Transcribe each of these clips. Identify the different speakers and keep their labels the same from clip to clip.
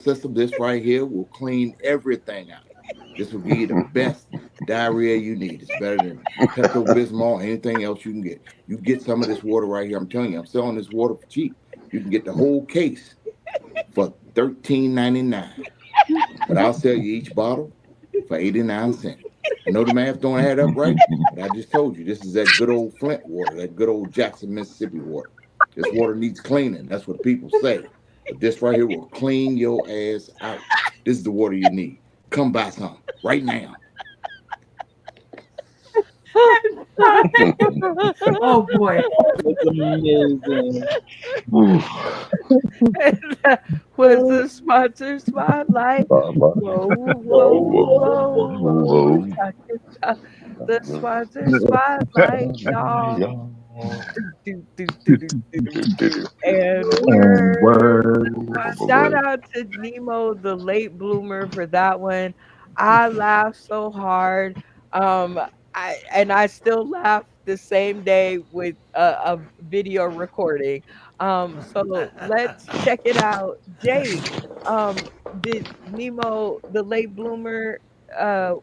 Speaker 1: system. This right here will clean everything out. This will give you the best diarrhea you need. It's better than Pepto Bismol, anything else you can get. You get some of this water right here. I'm telling you, I'm selling this water for cheap. You can get the whole case for $13.99, but I'll sell you each bottle for 89 cents. I know the math don't add up right, but I just told you this is that good old Flint water, that good old Jackson, Mississippi water. This water needs cleaning. That's what people say. But this right here will clean your ass out. This is the water you need. Come buy some right now.
Speaker 2: Oh boy.
Speaker 3: That's amazing.
Speaker 4: And that was the sponsor spotlight. Whoa, whoa, whoa.
Speaker 5: Whoa.
Speaker 4: Cha-cha-cha. The sponsor spotlight, y'all. Do, do, do, do, do, do, do. And
Speaker 5: And
Speaker 4: word. Shout
Speaker 5: word.
Speaker 4: out to Nemo, the late bloomer, for that one. I laughed so hard. Um, I still laugh the same day with a video recording. So let's check it out. Jay, did Nemo, the late bloomer,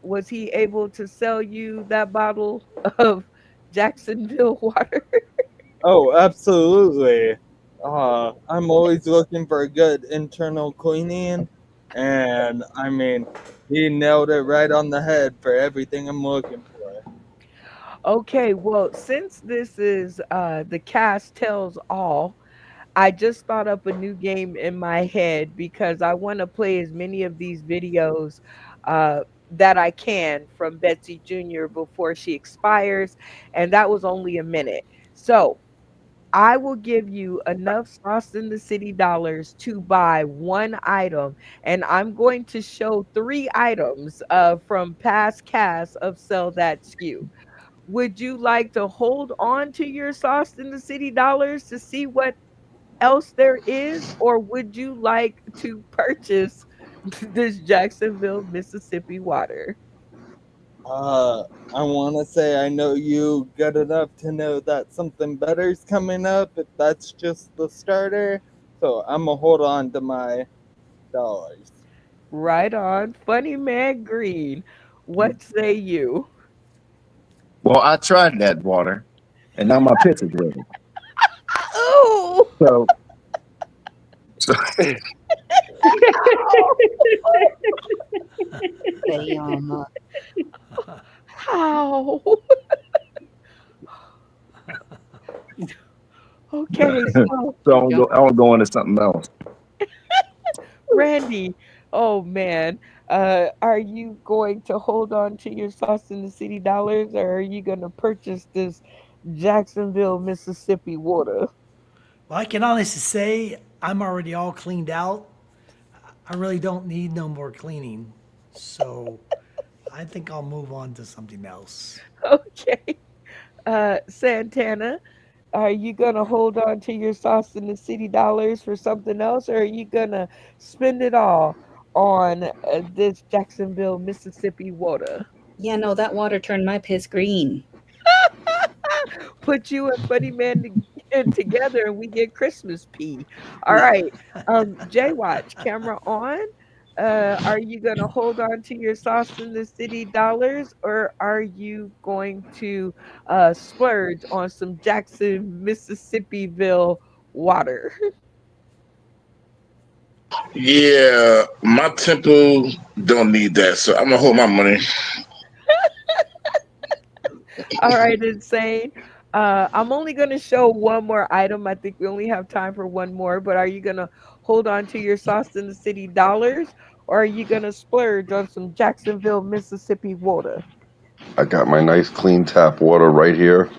Speaker 4: was he able to sell you that bottle of Jacksonville water?
Speaker 3: Oh, absolutely. I'm always looking for a good internal cleaning, and I mean, he nailed it right on the head for everything I'm looking for.
Speaker 4: Okay, well, since this is the cast tells all, I just thought up a new game in my head because I want to play as many of these videos that I can from Betsy Jr. before she expires, and that was only a minute. So I will give you enough sauce in the city dollars to buy one item, and I'm going to show three items from past casts of Sell That SKU. Would you like to hold on to your sauce in the city dollars to see what else there is, or would you like to purchase this Jacksonville, Mississippi water?
Speaker 3: Uh, I want to say I know you good enough to know that something better's coming up if that's just the starter. So I'm gonna hold on to my dollars.
Speaker 4: Right on. Funny Man Green. What say you?
Speaker 5: Well, I tried that water, and now my pits is red.
Speaker 4: Oh,
Speaker 5: So, so
Speaker 6: Damn.
Speaker 4: how? Okay, so
Speaker 6: Yep.
Speaker 5: I don't go into something else.
Speaker 4: Randy, oh man, are you going to hold on to your sauce in the city dollars, or are you going to purchase this Jacksonville, Mississippi water?
Speaker 2: Well, I can honestly say I'm already all cleaned out. I really don't need no more cleaning. So I think I'll move on to something else.
Speaker 4: Okay, Santana, are you going to hold on to your sauce in the city dollars for something else, or are you going to spend it all on this Jacksonville, Mississippi water?
Speaker 6: Yeah, no, that water turned my piss green.
Speaker 4: Put you and Funny Man together and we get Christmas pea. All right. Jay Watch, camera on. Are you gonna hold on to your sauce in the city dollars, or are you going to splurge on some Jackson, Mississippi-ville water?
Speaker 7: Yeah, my temple don't need that, so I'm gonna hold my money.
Speaker 4: All right, insane. I'm only going to show one more item. I think we only have time for one more, but are you going to hold on to your sauce in the city dollars, or are you going to splurge on some Jacksonville, Mississippi water?
Speaker 5: I got my nice clean tap water right here.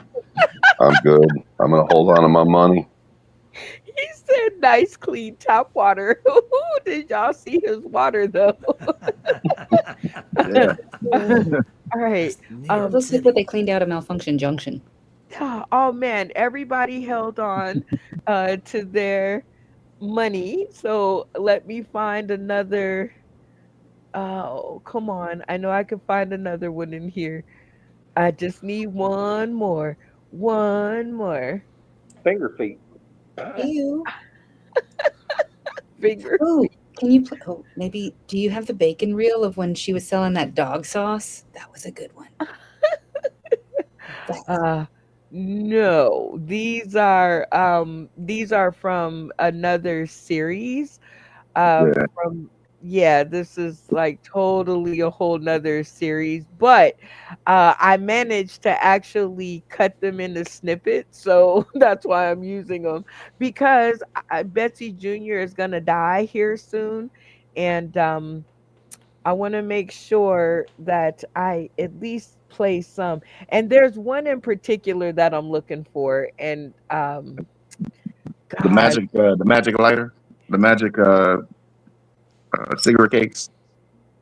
Speaker 5: I'm good. I'm gonna hold on to my money.
Speaker 4: He said nice, clean tap water. Did y'all see his water, though?
Speaker 5: Yeah.
Speaker 4: All right.
Speaker 2: That's New
Speaker 6: It
Speaker 2: York
Speaker 4: Um,
Speaker 6: looks like what
Speaker 2: City.
Speaker 6: they cleaned out of Malfunction Junction.
Speaker 4: oh, man. Everybody held on to their money. So let me find another. Oh, come on. I know I can find another one in here. I just need one more. One more.
Speaker 8: Finger feet.
Speaker 6: Ew.
Speaker 4: Finger
Speaker 6: Ooh,
Speaker 4: feet.
Speaker 6: Can you put? Oh, maybe. Do you have the bacon reel of when she was selling that dog sauce? That was a good one. That's
Speaker 4: Uh, no, these are from another series.
Speaker 8: Yeah.
Speaker 4: From Yeah, this is like totally a whole nother series, but I managed to actually cut them into snippets, so that's why I'm using them because Betsy Jr. is gonna die here soon, and I want to make sure that I at least play some. And there's one in particular that I'm looking for, and God,
Speaker 8: The magic lighter, the magic cigarette cakes.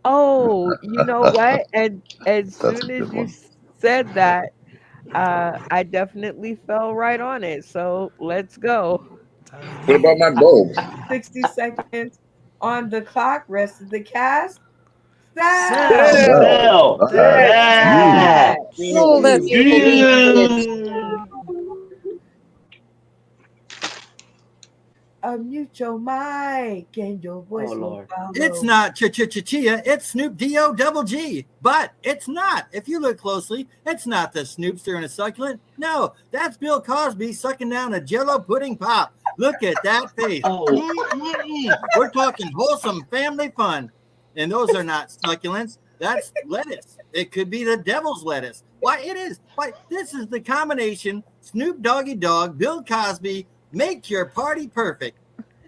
Speaker 4: oh, you know what? And as
Speaker 5: That's a
Speaker 4: soon
Speaker 5: good
Speaker 4: as you
Speaker 5: one.
Speaker 4: said that, I definitely fell right on it. So let's go.
Speaker 2: Tommy
Speaker 7: What about
Speaker 2: D.
Speaker 7: my bulb?
Speaker 9: 60 seconds on the clock. Rest of the cast.
Speaker 2: Sell.
Speaker 9: Sell.
Speaker 5: Sell.
Speaker 10: Sell.
Speaker 5: That's you.
Speaker 10: Yeah.
Speaker 6: hold up, you mean bitch.
Speaker 9: Unmute your mic and your
Speaker 10: Oh
Speaker 9: voice will
Speaker 10: Lord.
Speaker 11: It's
Speaker 9: follow.
Speaker 11: not Chia, it's Snoop D-O double G. But it's not. If you look closely, it's not the Snoopster in a succulent. No, that's Bill Cosby sucking down a Jello pudding pop. Look at that face.
Speaker 10: Oh.
Speaker 11: We're talking wholesome family fun. And those are not succulents. That's lettuce. It could be the devil's lettuce. Why, it is. Why, this is the combination Snoop Doggy Dogg, Bill Cosby, make your party perfect.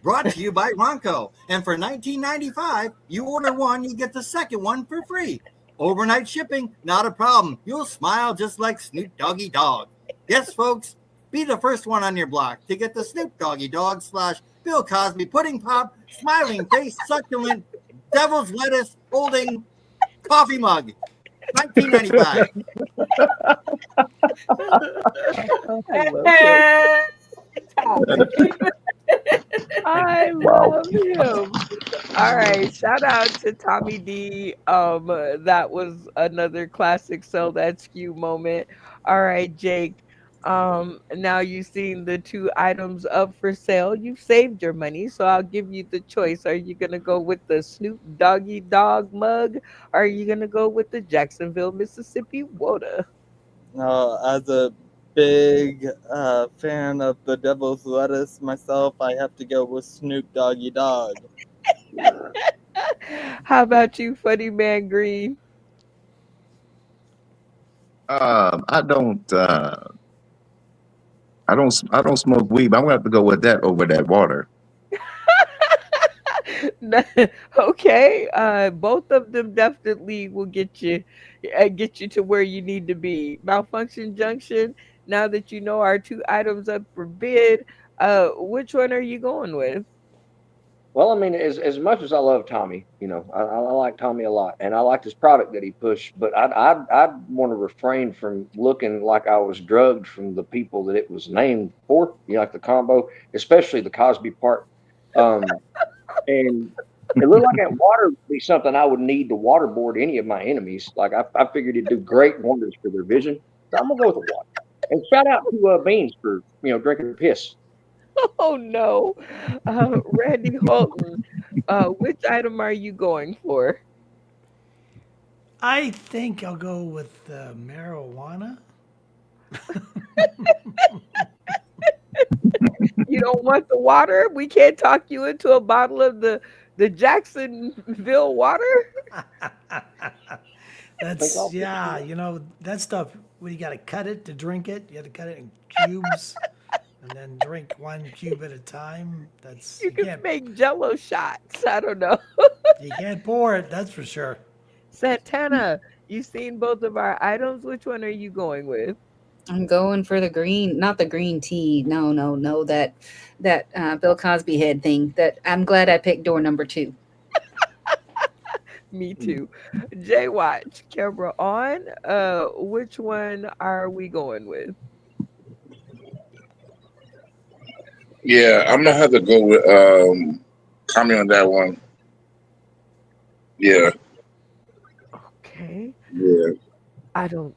Speaker 11: Brought to you by Ronco. And for $19.95, you order one, you get the second one for free. Overnight shipping, not a problem. You'll smile just like Snoop Doggy Dogg. Yes, folks, be the first one on your block to get the Snoop Doggy Dogg / Bill Cosby pudding pop, smiling face, succulent, devil's lettuce holding coffee mug. $19.95.
Speaker 4: I love him. I
Speaker 5: Wow.
Speaker 4: love him. All right, shout out to Tommy D. That was another classic sell that skew moment. All right, Jake. Now you've seen the two items up for sale. You've saved your money, so I'll give you the choice. Are you gonna go with the Snoop Doggy Dog mug? Or are you gonna go with the Jacksonville, Mississippi water?
Speaker 3: As a big fan of the devil's lettuce myself, I have to go with Snoop Doggy Dog.
Speaker 4: How about you, Funny Man Green?
Speaker 8: I don't. I don't smoke weed, but I'm gonna have to go with that over that water.
Speaker 4: Okay, both of them definitely will get you to where you need to be. Malfunction Junction. Now that you know our two items up for bid, which one are you going with?
Speaker 10: Well, I mean, as much as I love Tommy, I like Tommy a lot, and I liked his product that he pushed. But I'd want to refrain from looking like I was drugged from the people that it was named for. Like the combo, especially the Cosby part. And it looked like that water would be something I would need to waterboard any of my enemies. Like I figured it'd do great wonders for their vision. So I'm gonna go with the water. And shout out to Beans for drinking piss.
Speaker 4: Oh no, Randy Holton. Which item are you going for?
Speaker 2: I think I'll go with marijuana.
Speaker 4: You don't want the water? We can't talk you into a bottle of the Jacksonville water.
Speaker 2: That's that stuff. You got to cut it to drink it. You got to cut it in cubes, and then drink one cube at a time.
Speaker 4: You can make Jello shots. I don't know.
Speaker 2: You can't pour it. That's for sure.
Speaker 4: Santana, you've seen both of our items. Which one are you going with?
Speaker 6: I'm going for the green, not the green tea. No, no, no. That Bill Cosby head thing. That I'm glad I picked door number 2.
Speaker 4: Me too. Jay Watch, camera on. Which one are we going with?
Speaker 7: Yeah, I'm gonna have to go with Tommy on that one. Yeah.
Speaker 4: Okay.
Speaker 7: Yeah.
Speaker 4: I don't.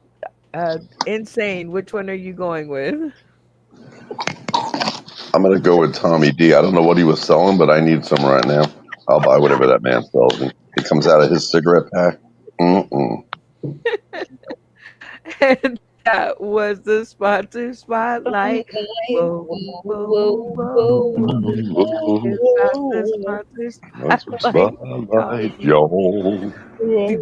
Speaker 4: Insane. Which one are you going with?
Speaker 5: I'm gonna go with Tommy D. I don't know what he was selling, but I need some right now. I'll buy whatever that man sells. And it comes out of his cigarette pack. Mm-mm.
Speaker 4: And that was the sponsor spotlight. Whoa,
Speaker 6: Whoa,
Speaker 4: whoa, whoa,
Speaker 6: whoa,
Speaker 4: whoa.
Speaker 5: Ooh,
Speaker 4: It's got the sponsor
Speaker 5: that's a
Speaker 4: spotlight.
Speaker 5: spotlight,
Speaker 4: Talking
Speaker 5: y'all.
Speaker 2: Do,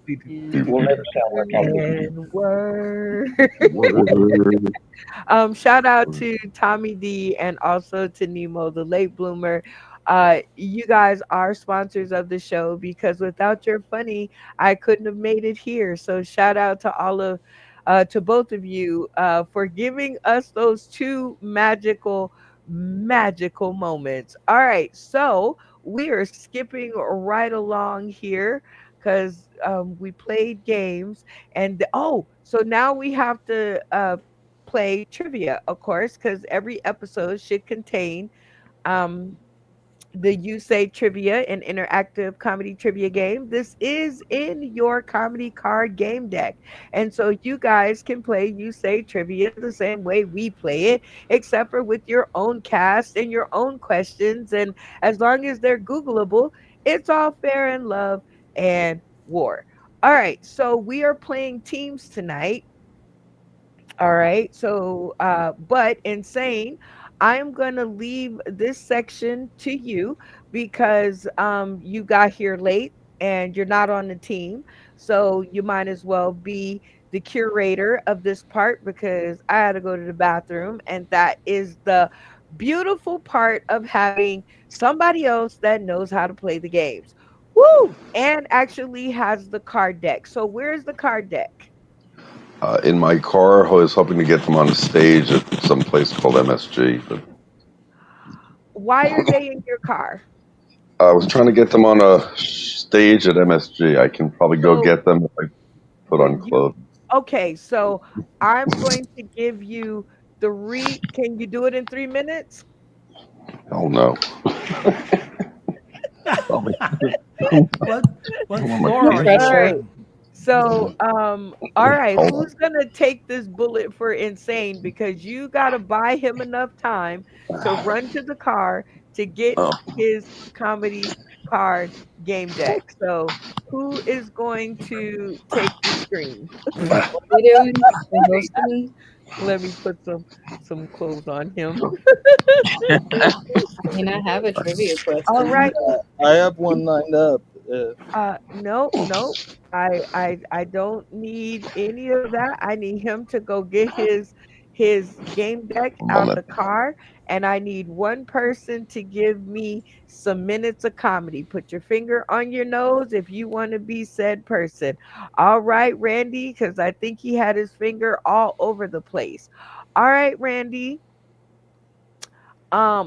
Speaker 2: do,
Speaker 5: Do,
Speaker 10: We'll
Speaker 5: do,
Speaker 10: never sound like how we
Speaker 5: do.
Speaker 4: and word.
Speaker 5: Word.
Speaker 4: Shout out to Tommy D and also to Nemo, the late bloomer. You guys are sponsors of the show because without your funny, I couldn't have made it here. So shout out to to both of you for giving us those two magical moments. All right, so we are skipping right along here because we played games and oh, so now we have to play trivia, of course, because every episode should contain um, the You Say Trivia, an interactive comedy trivia game. This is in your comedy card game deck. And so you guys can play You Say Trivia the same way we play it, except for with your own cast and your own questions. And as long as they're Googleable, it's all fair in love and war. All right, so we are playing teams tonight. All right. So, but insane, I'm going to leave this section to you because you got here late and you're not on the team. So you might as well be the curator of this part because I had to go to the bathroom. And that is the beautiful part of having somebody else that knows how to play the games. Woo! And actually has the card deck. So, where's the card deck?
Speaker 5: In my car, I was hoping to get them on the stage at some place called MSG, but
Speaker 4: Why are they in your car?
Speaker 5: I was trying to get them on a stage at MSG. I can probably go
Speaker 4: So
Speaker 5: get them if I put on
Speaker 4: you
Speaker 5: clothes.
Speaker 4: okay, so I'm going to give you 3. Can you do it in 3 minutes?
Speaker 5: Hell no. Probably.
Speaker 2: what what
Speaker 5: Come on, my
Speaker 2: floor
Speaker 6: no
Speaker 2: are
Speaker 5: feet.
Speaker 2: you
Speaker 4: All
Speaker 6: pressure.
Speaker 4: right.
Speaker 2: on?
Speaker 4: So, all right,
Speaker 5: Hold on.
Speaker 4: who's gonna take this bullet for insane? Because you gotta buy him enough time to run to the car to get
Speaker 5: Oh,
Speaker 4: his comedy card game deck. So, who is going to take the screen?
Speaker 6: What are you doing? You're hosting me?
Speaker 4: Let me put some clothes on him.
Speaker 6: I mean, I have a trivia
Speaker 4: All
Speaker 6: question.
Speaker 4: right.
Speaker 3: I have one lined up.
Speaker 4: No, no. I don't need any of that. I need him to go get his game deck
Speaker 5: one
Speaker 4: out
Speaker 5: moment.
Speaker 4: the car, and I need one person to give me some minutes of comedy. Put your finger on your nose if you want to be said person. All right, Randy, because I think he had his finger all over the place. All right, Randy.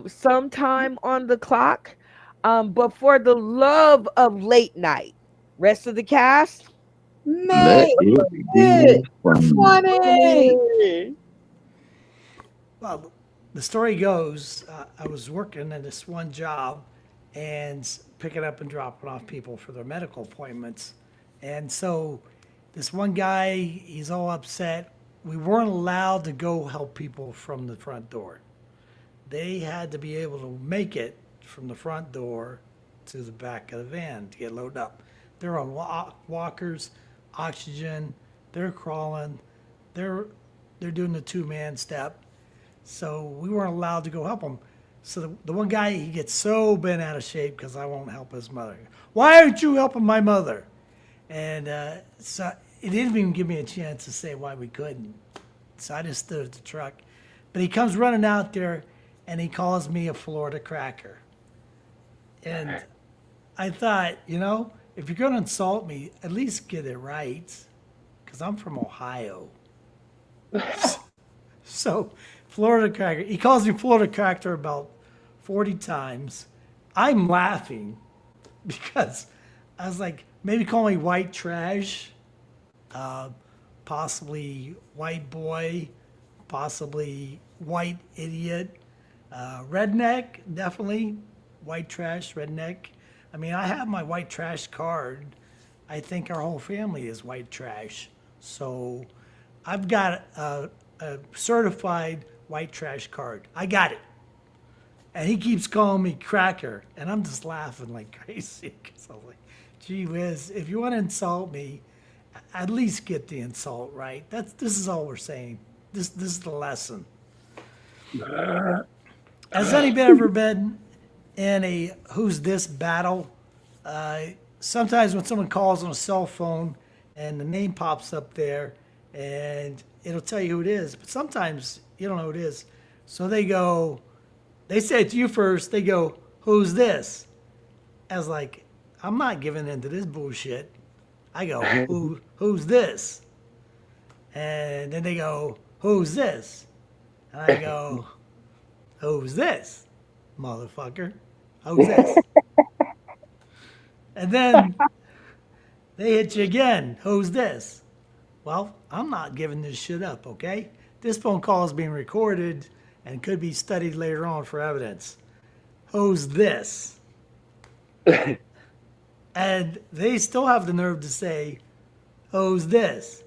Speaker 4: Sometime on the clock. But for the love of late night, rest of the cast.
Speaker 8: Let
Speaker 6: Make
Speaker 8: it be
Speaker 6: it
Speaker 8: fun.
Speaker 6: funny.
Speaker 2: Well, the story goes, I was working at this one job and picking up and dropping off people for their medical appointments. And so this one guy, he's all upset. We weren't allowed to go help people from the front door. They had to be able to make it from the front door to the back of the van to get loaded up. They're on walkers, oxygen, they're crawling, they're they're doing the two-man step. So we weren't allowed to go help him. So the one guy, he gets so bent out of shape because I won't help his mother. Why aren't you helping my mother? And so it didn't even give me a chance to say why we couldn't. So I just stood at the truck. But he comes running out there and he calls me a Florida cracker. And I thought, if you're going to insult me, at least get it right. Because I'm from Ohio. So, Florida cracker. He calls me Florida cracker about 40 times. I'm laughing because I was like, maybe call me white trash, uh, possibly white boy, possibly white idiot, redneck, definitely white trash, redneck. I mean, I have my white trash card. I think our whole family is white trash. So I've got a certified white trash card. I got it. And he keeps calling me cracker, and I'm just laughing like crazy because I was like, "Gee whiz, if you want to insult me, at least get the insult right. This is all we're saying. This is the lesson." Has anybody ever been in a who's this battle? Sometimes when someone calls on a cell phone and the name pops up there and it'll tell you who it is, but sometimes you don't know who it is. So they say it to you first, they go, "Who's this?" I was like, I'm not giving in to this bullshit. I go, who's this? And then they go, "Who's this?" And I go, "Who's this, motherfucker? Who's this?" And then they hit you again. "Who's this?" Well, I'm not giving this shit up, okay? This phone call is being recorded and could be studied later on for evidence. Who's this? And they still have the nerve to say, "Who's this?"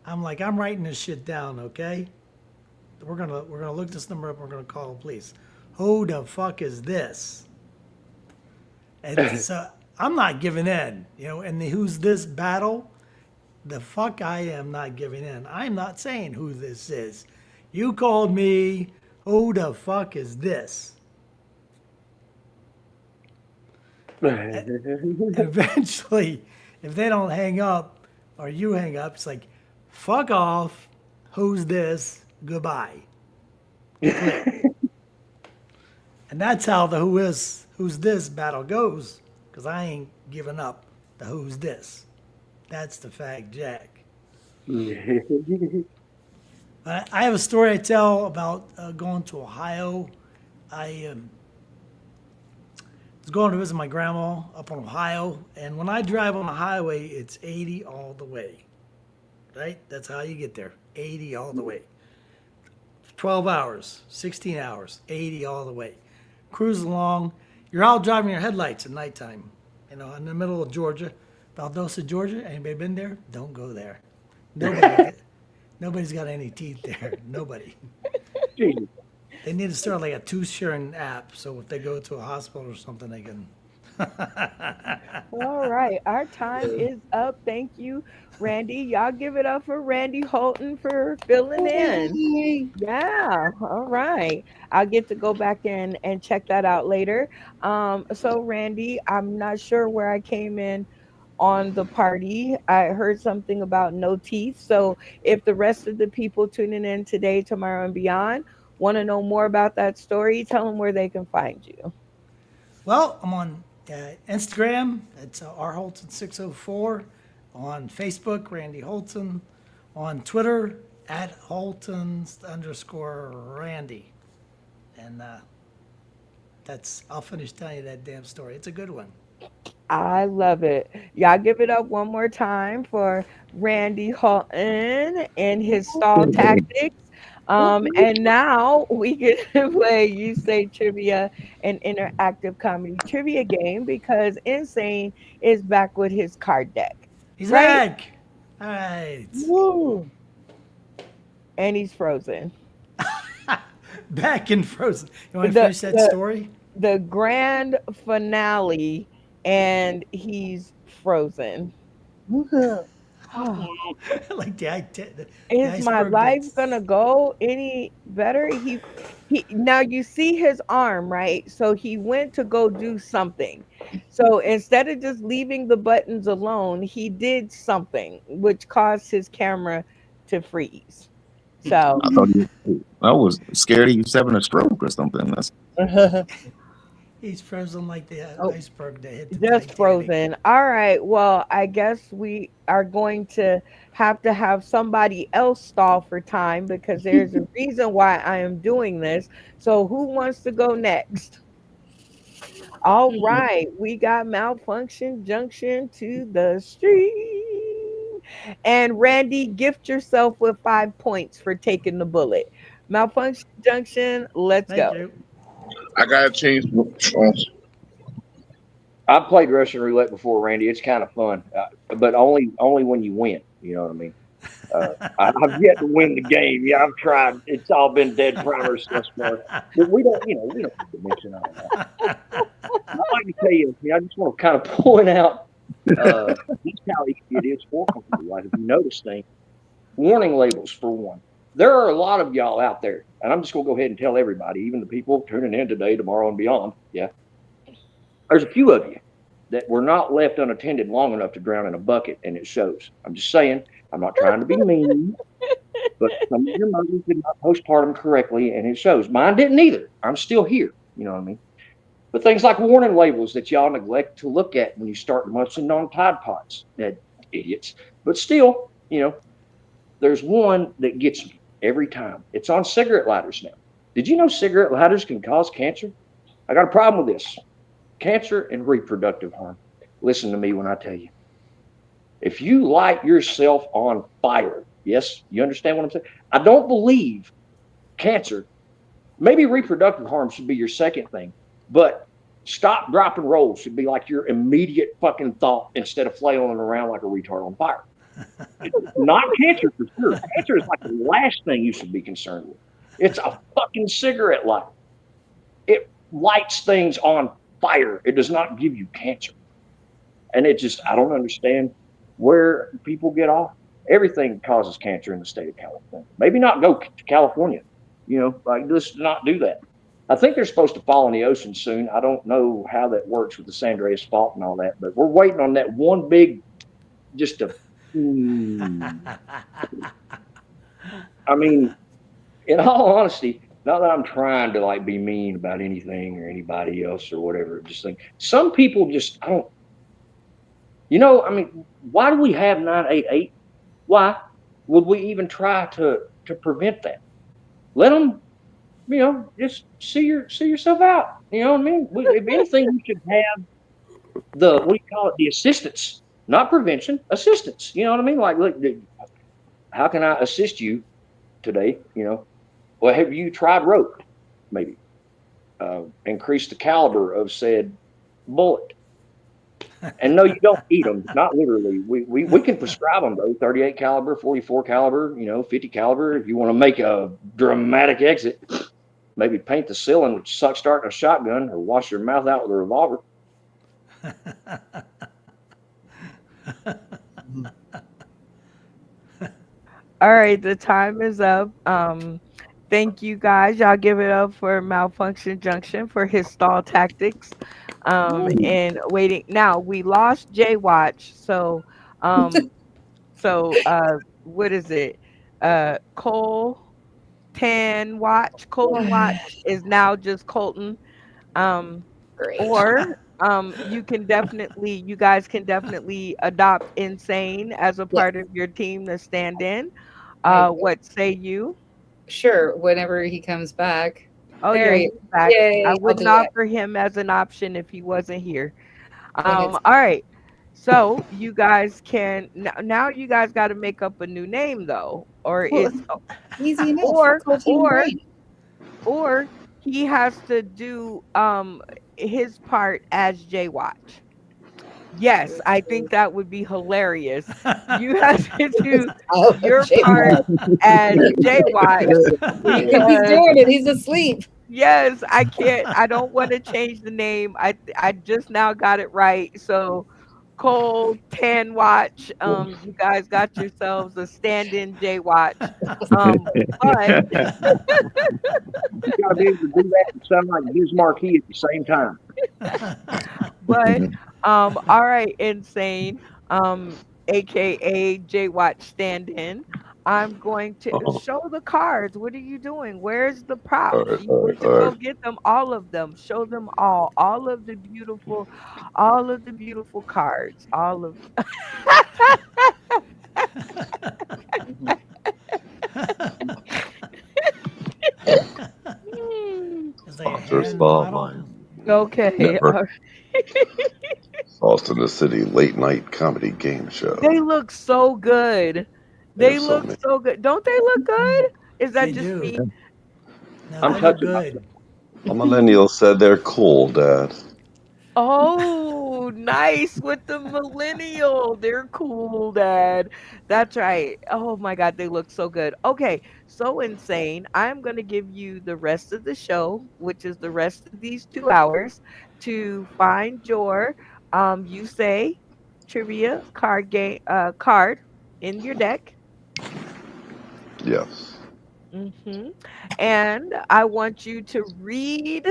Speaker 2: I'm writing this shit down, okay? We're gonna look this number up. We're gonna call the police. Who the fuck is this? And so I'm not giving in, in the who's this battle. The fuck I am not giving in. I'm not saying who this is. You called me. Who the fuck is this? And eventually, if they don't hang up or you hang up, it's like, fuck off. Who's this? Goodbye. And that's how the who's this battle goes. Because I ain't giving up the who's this. That's the fact, Jack. I have a story I tell about going to Ohio. I was going to visit my grandma up in Ohio, and when I drive on the highway, it's 80 all the way. Right? That's how you get there. 80 all the way. 12 hours, 16 hours, 80 all the way. Cruise along. You're out driving your headlights at nighttime, in the middle of Georgia. Valdosta, Georgia. Anybody been there? Don't go there. Nobody's got any teeth there. Nobody.
Speaker 10: Jeez.
Speaker 2: They need to start like a tooth sharing app, so if they go to a hospital or something, they can.
Speaker 4: All right, our time is up. Thank you, Randy. Y'all give it up for Randy Holton for filling in. Yeah, all right. I'll get to go back in and check that out later. So Randy, I'm not sure where I came in on the party. I heard something about no teeth. So if the rest of the people tuning in today, tomorrow, and beyond want to know more about that story, tell them where they can find you.
Speaker 2: Well, I'm on Instagram. It's rholton604. On Facebook, Randy Holton. On Twitter, at Holtons_Randy. And I'll finish telling you that damn story. It's a good one.
Speaker 4: I love it. Y'all give it up one more time for Randy Holton and his stall tactics. And now we get to play You Say Trivia, an interactive comedy trivia game because Insane is back with his card deck.
Speaker 2: He's
Speaker 4: Right?
Speaker 2: back. All right.
Speaker 4: Woo! And he's frozen.
Speaker 2: Back in Frozen. You want to finish that story?
Speaker 4: The grand finale, and he's frozen.
Speaker 2: Like
Speaker 4: is my life gonna go any better? He now you see his arm, right? So he went to go do something. So instead of just leaving the buttons alone, he did something which caused his camera to freeze. So
Speaker 8: I was scared he was having a stroke or something. That's
Speaker 2: He's frozen like the iceberg that hit the
Speaker 4: just
Speaker 2: Titanic.
Speaker 4: frozen. All right. Well, I guess we are going to have somebody else stall for time because there's a reason why I am doing this. So who wants to go next? All right. We got Malfunction Junction to the street. And Randy, gift yourself with 5 points for taking the bullet. Malfunction Junction, let's
Speaker 2: Thank
Speaker 4: go.
Speaker 2: you.
Speaker 7: I gotta change.
Speaker 10: I've played Russian roulette before, Randy. It's kind of fun, but only when you win. You know what I mean? I've yet to win the game. Yeah, I've tried. It's all been dead primers thus far. But we don't need to mention all that. I'd like to tell you, I just want to kind of point out just how easy it is for company. Like if you notice things, warning labels for one. There are a lot of y'all out there, and I'm just gonna go ahead and tell everybody, even the people tuning in today, tomorrow, and beyond. Yeah, there's a few of you that were not left unattended long enough to drown in a bucket, and it shows. I'm just saying. I'm not trying to be mean, but some of your mothers did not postpartum correctly, and it shows. Mine didn't either. I'm still here. You know what I mean? But things like warning labels that y'all neglect to look at when you start munching on Tide Pods, that idiots. But still, there's one that gets me every time. It's on cigarette lighters now. Did you know cigarette lighters can cause cancer? I got a problem with this. Cancer and reproductive harm. Listen to me when I tell you. If you light yourself on fire, yes, you understand what I'm saying? I don't believe cancer, maybe reproductive harm should be your second thing, but stop, drop, and roll should be like your immediate fucking thought instead of flailing around like a retard on fire. Not cancer for sure. Cancer is like the last thing you should be concerned with. It's a fucking cigarette lighter. It lights things on fire. It does not give you cancer. And I don't understand where people get off. Everything causes cancer in the state of California. Maybe not go to California. Let's not do that. I think they're supposed to fall in the ocean soon. I don't know how that works with the San Andreas Fault and all that, but we're waiting on that one big, just a. I mean, in all honesty, not that I'm trying to like be mean about anything or anybody else or whatever. Just think some people just I don't. I mean, why do we have 988? Why would we even try to prevent that? Let them, just see yourself out. You know what I mean? If anything, we should have what do you call it? The assistance, not prevention, assistance. You know what I mean? Like, look, how can I assist you today? Well, have you tried rope? Maybe increase the caliber of said bullet. And no, you don't eat them. Not literally. We can prescribe them though. 38 caliber, 44 caliber, 50 caliber. If you want to make a dramatic exit, maybe paint the ceiling with suck start and a shotgun, or wash your mouth out with a revolver.
Speaker 4: All right, the time is up. Thank you guys. Y'all give it up for Malfunction Junction for his stall tactics. And waiting. Now we lost J Watch, so what is it? Colton Watch is now just Colton.
Speaker 6: Great.
Speaker 4: Or you guys can definitely adopt Insane as a part of your team to stand in. What say you?
Speaker 6: Sure, whenever he comes back.
Speaker 4: Oh
Speaker 6: There
Speaker 4: yeah, he's back.
Speaker 6: Yay,
Speaker 4: I
Speaker 6: I'll
Speaker 4: wouldn't
Speaker 6: do that.
Speaker 4: offer him as an option if he wasn't here.
Speaker 6: And it's
Speaker 4: All right. So you guys can now you guys got to make up a new name though, or
Speaker 6: easy enough.
Speaker 4: or or he has to do his part as J Watch. Yes, I think that would be hilarious. You have to do your part as J Watch.
Speaker 6: Because he's doing it. He's asleep.
Speaker 4: Yes, I can't. I don't want to change the name. I just now got it right. So Cole Tan Watch. You guys got yourselves a stand-in J Watch. But
Speaker 10: You gotta be able to do that and sound like Biz Marquee at the same time.
Speaker 4: but all right, Insane. AKA J Watch stand-in. I'm going to show the cards. What are you doing? Where's the props? You went to go get them, all of them. Show them all of the beautiful cards. All of
Speaker 5: Sponsor Spotlight.
Speaker 4: Okay.
Speaker 5: Network. Austin the City late night comedy game show.
Speaker 4: They look so good. They look so good. Don't they look good? Is that just me?
Speaker 2: No,
Speaker 10: I'm touching
Speaker 2: good.
Speaker 5: A millennial said they're cool, Dad.
Speaker 4: Oh, Nice with the millennial. They're cool, Dad. That's right. Oh my God, they look so good. Okay, so insane. I'm going to give you the rest of the show, which is the rest of these 2 hours, to find your you say trivia card in your deck.
Speaker 5: Yes.
Speaker 4: And I want you to read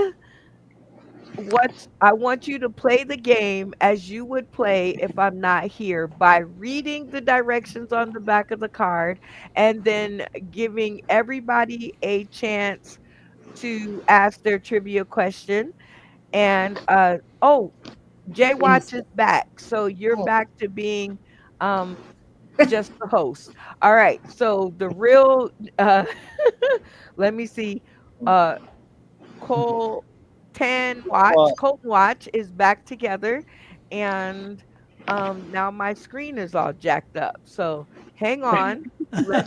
Speaker 4: I want you to play the game as you would play if I'm not here by reading the directions on the back of the card and then giving everybody a chance to ask their trivia question. And oh, Jay Watch
Speaker 6: Yes.
Speaker 4: is back. So you're
Speaker 6: Oh,
Speaker 4: back to being um just the host. All right. So the real let me see. Uh Cole
Speaker 3: Well,
Speaker 4: Colton Watch is back together, and now my screen is all jacked up. So hang on. Let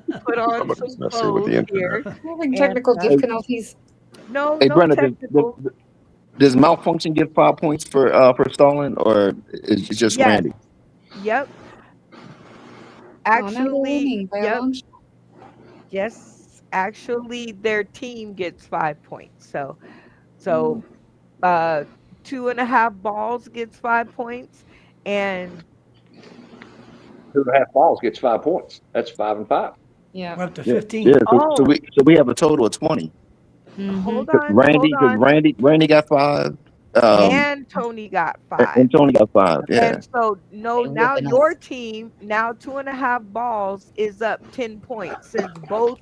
Speaker 4: me put on
Speaker 5: Somebody's
Speaker 4: some
Speaker 5: messing with the
Speaker 4: clothes
Speaker 5: internet.
Speaker 4: here.
Speaker 6: having
Speaker 4: And
Speaker 6: technical
Speaker 8: Hey,
Speaker 6: difficulties.
Speaker 4: no,
Speaker 8: hey,
Speaker 4: no
Speaker 8: Brenda,
Speaker 4: technical.
Speaker 8: does malfunction get 5 points for stalling, or is it just
Speaker 4: Yes.
Speaker 8: Randy?
Speaker 4: Yep.
Speaker 6: Oh, now they're
Speaker 4: Actually,
Speaker 6: winning by a
Speaker 4: yep.
Speaker 6: long shot.
Speaker 4: Yes. Actually, their team gets 5 points. So
Speaker 6: Mm.
Speaker 4: uh 2.5 balls gets 5 points, and
Speaker 10: 2.5 balls gets 5 points. That's 5 and 5.
Speaker 6: Yeah.
Speaker 2: We're up to
Speaker 8: Yeah, yeah.
Speaker 2: 15.
Speaker 8: So
Speaker 4: oh,
Speaker 8: we have a total of 20.
Speaker 6: Mm-hmm.
Speaker 4: hold
Speaker 8: 'Cause
Speaker 4: on, hold
Speaker 8: Randy, because
Speaker 4: on.
Speaker 8: Randy got 5. Um,
Speaker 4: And Tony got 5.
Speaker 8: and Tony got 5. Yeah.
Speaker 4: And so no,
Speaker 6: They
Speaker 4: now
Speaker 6: whooping
Speaker 4: your
Speaker 6: us.
Speaker 4: team, now 2.5 balls is up 10 points since both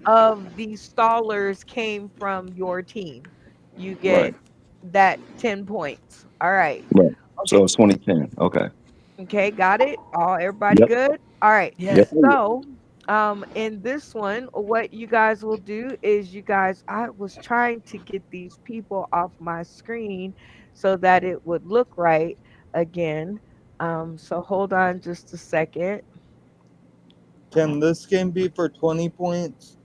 Speaker 4: of these stallers came from your team. You get
Speaker 8: Right.
Speaker 4: that 10 points. All right.
Speaker 8: Right.
Speaker 4: Okay.
Speaker 8: So it's 2010. Okay.
Speaker 4: Okay, got it? All everybody
Speaker 8: Yep.
Speaker 4: good? All right.
Speaker 8: Yep.
Speaker 2: Yes.
Speaker 4: So, in this one, what you guys will do is I was trying to get these people off my screen so that it would look right again. So hold on just a second.
Speaker 3: can this game be for 20 points?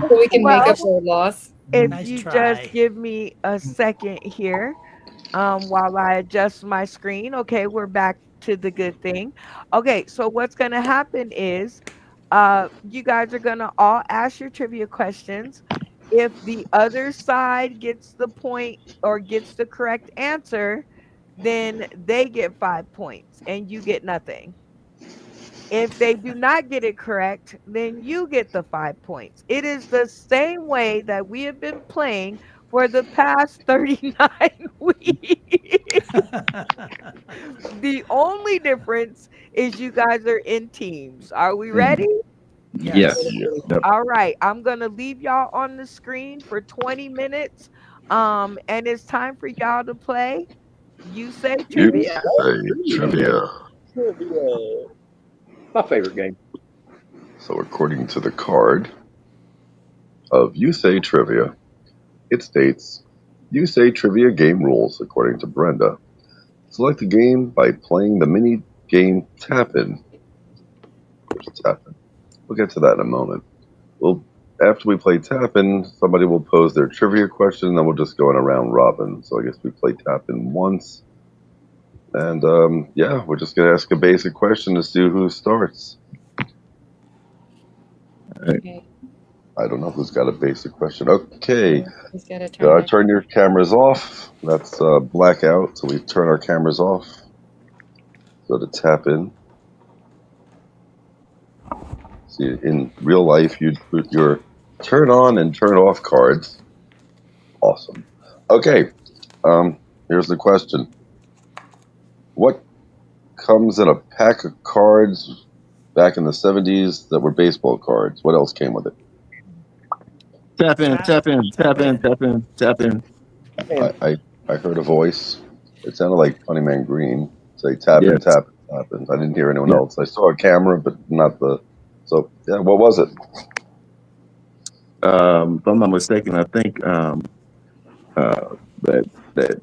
Speaker 6: So we can make up
Speaker 4: Well,
Speaker 6: for a loss.
Speaker 4: if
Speaker 2: Nice
Speaker 4: you just
Speaker 2: try.
Speaker 4: give me a second here. While I adjust my screen. Okay, we're back to the good thing. Okay, so what's going to happen is you guys are going to all ask your trivia questions. If the other side gets the point or gets the correct answer, then they get 5 points and you get nothing. If they do not get it correct, then you get the 5 points. It is the same way that we have been playing for the past 39 weeks. The only difference is you guys are in teams. Are we
Speaker 8: Mhm.
Speaker 4: ready?
Speaker 2: Yes.
Speaker 8: Yes.
Speaker 5: Yeah.
Speaker 8: Yep.
Speaker 4: All right. I'm going to leave y'all on the screen for 20 minutes. And it's time for y'all to play. You say
Speaker 5: You
Speaker 4: trivia.
Speaker 5: say trivia.
Speaker 3: Trivia.
Speaker 10: My favorite game.
Speaker 5: So according to the card of You Say Trivia, it states You Say Trivia game rules according to Brenda. Select a game by playing the mini game Tap In. There's Tap In. We'll get to that in a moment. We'll After we play Tap In, somebody will pose their trivia question, and then we'll just go in a round robin. So I guess we play Tap In once, and yeah, we're just gonna ask a basic question to see who starts.
Speaker 6: Okay.
Speaker 5: I don't know who's got a basic question. Okay,
Speaker 6: He's got to turn that.
Speaker 5: turn your cameras off. That's blackout, so we turn our cameras off. Go to Tap In. See, in real life, you'd put your turn on and turn off cards. Awesome. Okay, here's the question. What comes in a pack of cards back in the 70s that were baseball cards? What else came with it?
Speaker 8: Tap in,
Speaker 2: Tap,
Speaker 8: tap in,
Speaker 2: tap
Speaker 8: tap in,
Speaker 2: in.
Speaker 8: tap in, tap in.
Speaker 5: I, I, I heard a voice. It sounded like Funny Man Green say tap in,
Speaker 8: Yes.
Speaker 5: tap in, tap in. I didn't hear anyone
Speaker 8: Yeah.
Speaker 5: else. I saw a camera, but not the. So, yeah, what was it?
Speaker 8: If I'm not mistaken, I think that that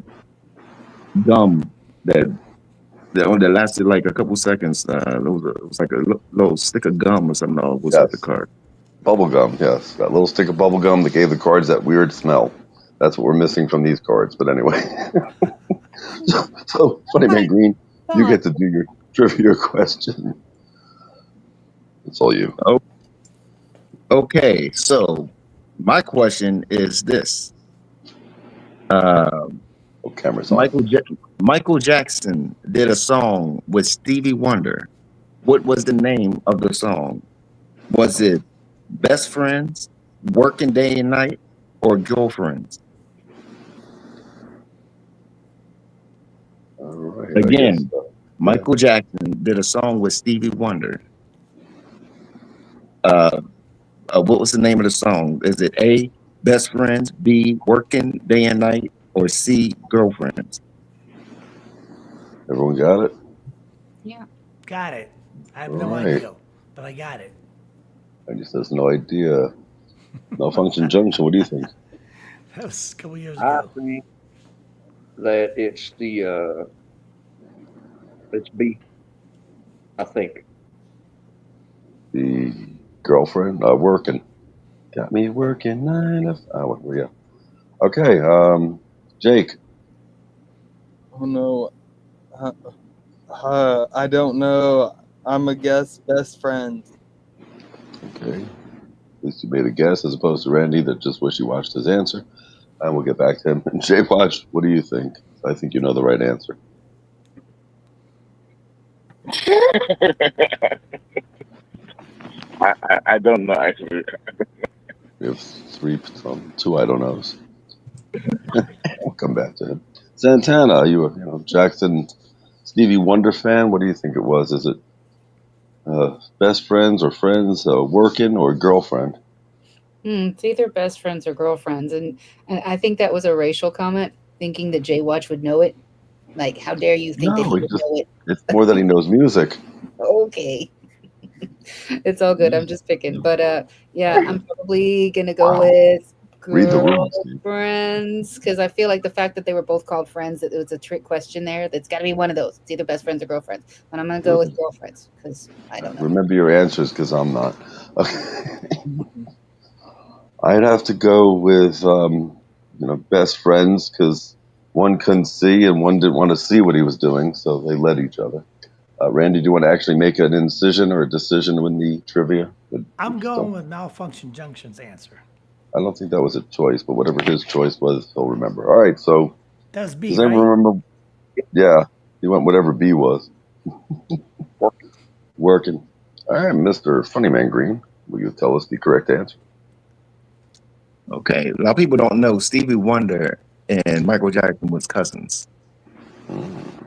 Speaker 8: gum that that one that lasted like a couple seconds. It was like a little stick of gum or something. Was with the
Speaker 5: Yes.
Speaker 8: card.
Speaker 5: Bubble gum, yes. That little stick of bubble gum that gave the cards that weird smell. That's what we're missing from these cards. But anyway, so Funny Man Green, you get to do your trivia question. It's all you.
Speaker 8: Oh, okay, so my question is this:
Speaker 5: Oh, camera's on.
Speaker 8: Michael Jackson did a song with Stevie Wonder. What was the name of the song? Was it Best Friends, Working Day and Night, or Girlfriends?
Speaker 5: All right.
Speaker 8: Again,
Speaker 5: I guess,
Speaker 8: Michael Jackson did a song with Stevie Wonder. What was the name of the song? Is it A, Best Friends, B, Working Day and Night, or C, Girlfriends?
Speaker 5: Everyone got it?
Speaker 6: Yeah.
Speaker 2: Got it. I have
Speaker 5: All
Speaker 2: no
Speaker 5: right.
Speaker 2: idea, but I got it.
Speaker 5: I just has no idea. Malfunction Junction, what do you think?
Speaker 2: That was a couple years
Speaker 10: I
Speaker 2: ago.
Speaker 10: think that it's B. I think.
Speaker 5: The girlfriend? Working. Got me working 9 to 5. Yeah. Okay. Jake.
Speaker 3: Oh no. I don't know. I'm a guess. Best friends.
Speaker 5: Okay. At least you made a guess as opposed to Randy that just wished he watched his answer. And we'll get back to him. Jay Watch, what do you think? I think you know the right answer.
Speaker 7: I don't know actually.
Speaker 5: We have two I don't knows. We'll come back to him. Santana, are you a Jackson Stevie Wonder fan? What do you think it was? Is it best friends or friends, working or girlfriend?
Speaker 6: It's either best friends or girlfriends, and I think that was a racial comment, thinking that Jay Watch would know it. Like, how dare you think that he
Speaker 5: No,
Speaker 6: would know it?
Speaker 5: it's more that he knows music.
Speaker 6: Okay. It's all good. I'm just picking. But yeah, I'm probably gonna go with
Speaker 5: Read the room, Steve.
Speaker 6: girlfriends because I feel like the fact that they were both called friends, that it was a trick question there. That's got to be one of those. It's either best friends or girlfriends. But I'm gonna go with girlfriends because I don't know.
Speaker 5: Remember your answers because I'm not. Okay. I'd have to go with best friends because one couldn't see and one didn't want to see what he was doing, so they led each other. Randy, do you want to actually make an incision or a decision in the trivia?
Speaker 2: I'm going with Malfunction Junction's answer.
Speaker 5: I don't think that was a choice, but whatever his choice was, he'll remember. All right, so
Speaker 2: That was B,
Speaker 5: does
Speaker 2: right?
Speaker 5: anyone remember? Yeah, he went whatever B was. Working. All right, Mr. Funnyman Green, will you tell us the correct answer?
Speaker 8: Okay, a lot of people don't know Stevie Wonder and Michael Jackson was cousins.